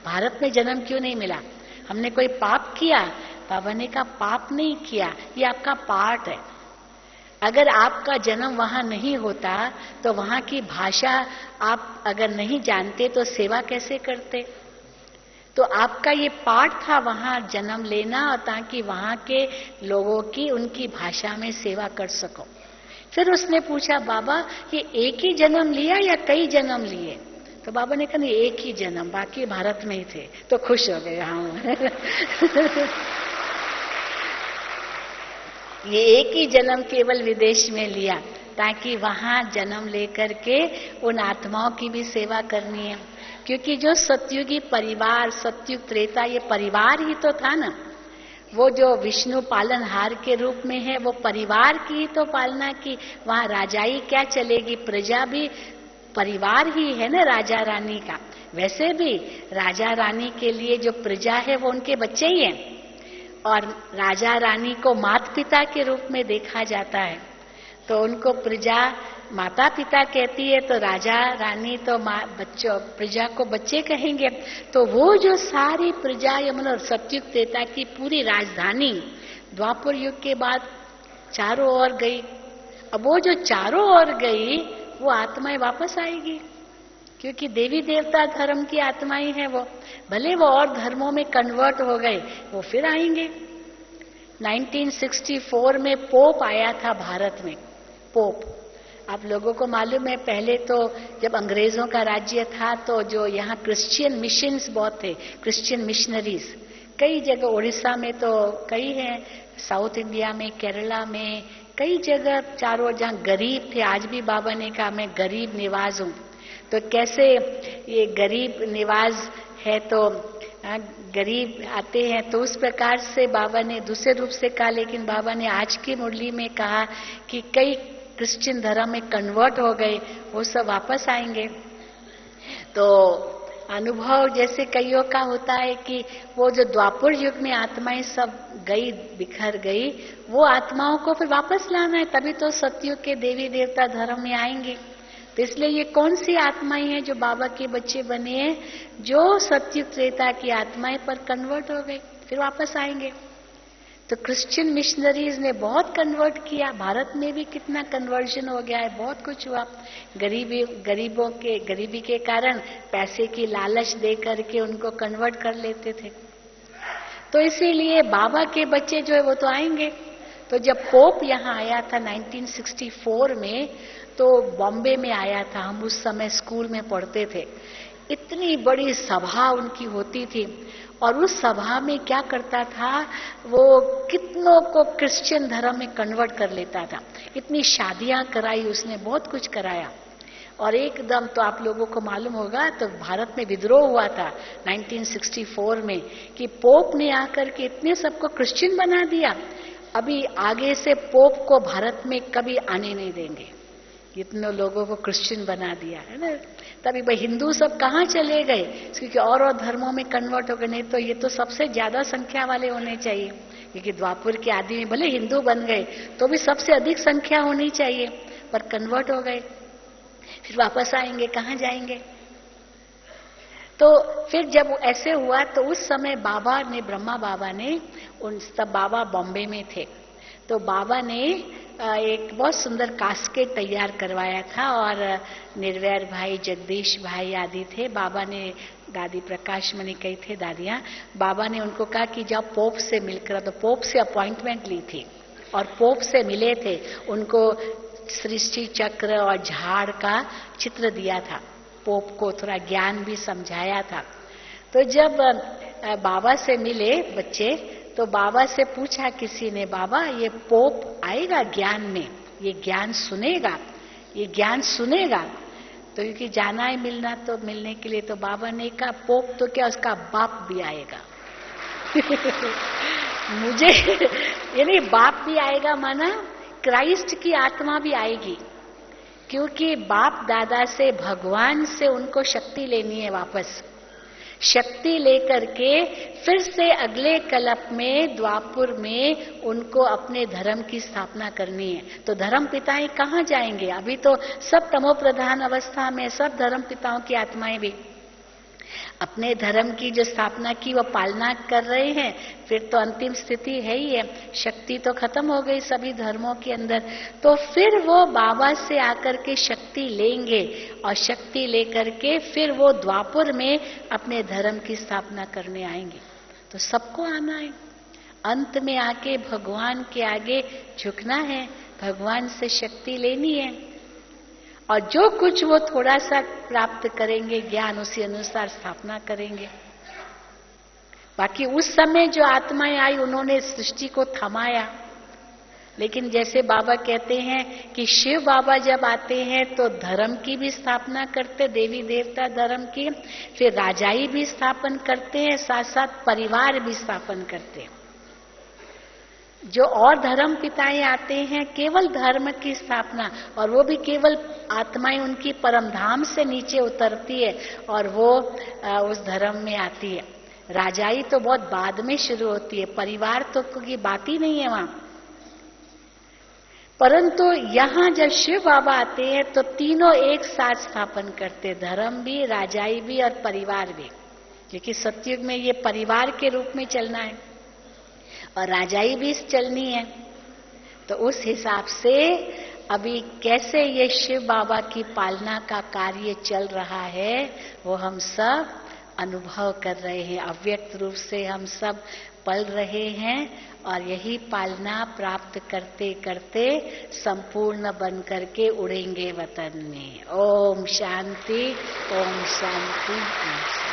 भारत में जन्म क्यों नहीं मिला, हमने कोई पाप किया? बाबा ने कहा पाप नहीं किया, ये आपका पार्ट है। अगर आपका जन्म वहां नहीं होता तो वहां की भाषा आप अगर नहीं जानते तो सेवा कैसे करते? तो आपका ये पार्ट था वहां जन्म लेना, और ताकि वहां के लोगों की उनकी भाषा में सेवा कर सको। फिर उसने पूछा, बाबा ये एक ही जन्म लिया या कई जन्म लिए? तो बाबा ने कहा एक ही जन्म, बाकी भारत में ही थे। तो खुश हो गए। हाँ ये एक ही जन्म केवल विदेश में लिया, ताकि वहां जन्म लेकर के उन आत्माओं की भी सेवा करनी है। क्योंकि जो सतयुगी परिवार, सतयुग त्रेता, ये परिवार ही तो था ना। वो जो विष्णु पालनहार के रूप में है, वो परिवार की ही तो पालना की। वहां राजाई क्या चलेगी, प्रजा भी परिवार ही है ना राजा रानी का। वैसे भी राजा रानी के लिए जो प्रजा है वो उनके बच्चे ही हैं, और राजा रानी को माता पिता के रूप में देखा जाता है। तो उनको प्रजा माता पिता कहती है, तो राजा रानी तो बच्चों प्रजा को बच्चे कहेंगे। तो वो जो सारी प्रजा यमुना सतयुग त्रेता की पूरी राजधानी द्वापर युग के बाद चारों ओर गई, अब वो जो चारों ओर गई वो आत्माएं वापस आएगी, क्योंकि देवी देवता धर्म की आत्माएं हैं वो। भले वो और धर्मों में कन्वर्ट हो गए, वो फिर आएंगे। 1964 में पोप आया था भारत में। पोप, आप लोगों को मालूम है, पहले तो जब अंग्रेजों का राज्य था तो जो यहाँ क्रिश्चियन मिशंस बहुत थे, क्रिश्चियन मिशनरीज कई जगह, उड़ीसा में तो कई हैं, साउथ इंडिया में, केरला में, कई जगह चारों जहाँ गरीब थे। आज भी बाबा ने कहा मैं गरीब निवाज हूँ। तो कैसे ये गरीब निवाज है तो गरीब आते हैं, तो उस प्रकार से बाबा ने दूसरे रूप से कहा। लेकिन बाबा ने आज की मुरली में कहा कि कई क्रिश्चियन धर्म में कन्वर्ट हो गए, वो सब वापस आएंगे। तो अनुभव जैसे कईयों का होता है कि वो जो द्वापर युग में आत्माएं सब गई, बिखर गई, वो आत्माओं को फिर वापस लाना है, तभी तो सतयुग के देवी देवता धर्म में आएंगे। तो इसलिए ये कौन सी आत्माएं हैं जो बाबा के बच्चे बने हैं, जो सतयुग त्रेता की आत्माएं पर कन्वर्ट हो गए, फिर वापस आएंगे। तो क्रिश्चियन मिशनरीज ने बहुत कन्वर्ट किया, भारत में भी कितना कन्वर्जन हो गया है, बहुत कुछ हुआ। गरीबी के कारण पैसे की लालच दे करके उनको कन्वर्ट कर लेते थे। तो इसीलिए बाबा के बच्चे जो है वो तो आएंगे। तो जब पोप यहाँ आया था 1964 में, तो बॉम्बे में आया था, हम उस समय स्कूल में पढ़ते थे। इतनी बड़ी सभा उनकी होती थी, और उस सभा में क्या करता था, वो कितनों को क्रिश्चियन धर्म में कन्वर्ट कर लेता था। इतनी शादियां कराई उसने, बहुत कुछ कराया। और एकदम तो आप लोगों को मालूम होगा, तो भारत में विद्रोह हुआ था 1964 में कि पोप ने आकर के इतने सबको क्रिश्चियन बना दिया, अभी आगे से पोप को भारत में कभी आने नहीं देंगे, इतने लोगों को क्रिश्चियन बना दिया है ना। तभी भाई हिंदू सब कहाँ चले गए, क्योंकि और धर्मों में कन्वर्ट हो गए। नहीं तो ये तो सबसे ज्यादा संख्या वाले होने चाहिए, क्योंकि द्वापर के आदि में भले हिंदू बन गए तो भी सबसे अधिक संख्या होनी चाहिए, पर कन्वर्ट हो गए, फिर वापस आएंगे, कहाँ जाएंगे। तो फिर जब ऐसे हुआ तो उस समय बाबा ने, ब्रह्मा बाबा ने, तब बाबा बॉम्बे में थे, तो बाबा ने एक बहुत सुंदर कास्केट तैयार करवाया था, और निर्वैर भाई, जगदीश भाई आदि थे। बाबा ने, दादी प्रकाश मणि कई थे दादियां, बाबा ने उनको कहा कि जब पोप से मिलकर, तो पोप से अपॉइंटमेंट ली थी और पोप से मिले थे, उनको सृष्टि चक्र और झाड़ का चित्र दिया था, पोप को थोड़ा ज्ञान भी समझाया था। तो जब बाबा से मिले बच्चे, तो बाबा से पूछा किसी ने, बाबा ये पोप आएगा ज्ञान में, ये ज्ञान सुनेगा, ये ज्ञान सुनेगा? तो क्योंकि जाना है मिलना, तो मिलने के लिए, तो बाबा ने कहा पोप तो क्या, उसका बाप भी आएगा। मुझे यानी बाप भी आएगा, माना क्राइस्ट की आत्मा भी आएगी, क्योंकि बाप दादा से, भगवान से उनको शक्ति लेनी है वापस। शक्ति लेकर के फिर से अगले कल्प में, द्वापुर में, उनको अपने धर्म की स्थापना करनी है। तो धर्म पिताएं कहाँ जाएंगे? अभी तो सब तमो प्रधान अवस्था में, सब धर्म पिताओं की आत्माएं भी अपने धर्म की जो स्थापना की वो पालना कर रहे हैं। फिर तो अंतिम स्थिति है ही है, शक्ति तो खत्म हो गई सभी धर्मों के अंदर। तो फिर वो बाबा से आकर के शक्ति लेंगे, और शक्ति लेकर के फिर वो द्वापर में अपने धर्म की स्थापना करने आएंगे। तो सबको आना है, अंत में आके भगवान के आगे झुकना है, भगवान से शक्ति लेनी है, और जो कुछ वो थोड़ा सा प्राप्त करेंगे ज्ञान, उसी अनुसार स्थापना करेंगे। बाकी उस समय जो आत्माएं आई उन्होंने सृष्टि को थमाया, लेकिन जैसे बाबा कहते हैं कि शिव बाबा जब आते हैं तो धर्म की भी स्थापना करते, देवी देवता धर्म की, फिर राजाई भी स्थापन करते हैं, साथ साथ परिवार भी स्थापन करते हैं। जो और धर्म पिताएं आते हैं केवल धर्म की स्थापना, और वो भी केवल आत्माएं उनकी परम धाम से नीचे उतरती है और वो उस धर्म में आती है। राजाई तो बहुत बाद में शुरू होती है, परिवार तो की बात ही नहीं है वहां। परंतु यहां जब शिव बाबा आते हैं तो तीनों एक साथ स्थापन करते, धर्म भी, राजाई भी और परिवार भी, क्योंकि सतयुग में ये परिवार के रूप में चलना है और राजाई भी चलनी है। तो उस हिसाब से अभी कैसे ये शिव बाबा की पालना का कार्य चल रहा है वो हम सब अनुभव कर रहे हैं। अव्यक्त रूप से हम सब पल रहे हैं और यही पालना प्राप्त करते करते संपूर्ण बन करके उड़ेंगे वतन में। ओम शांति, ओम शांति।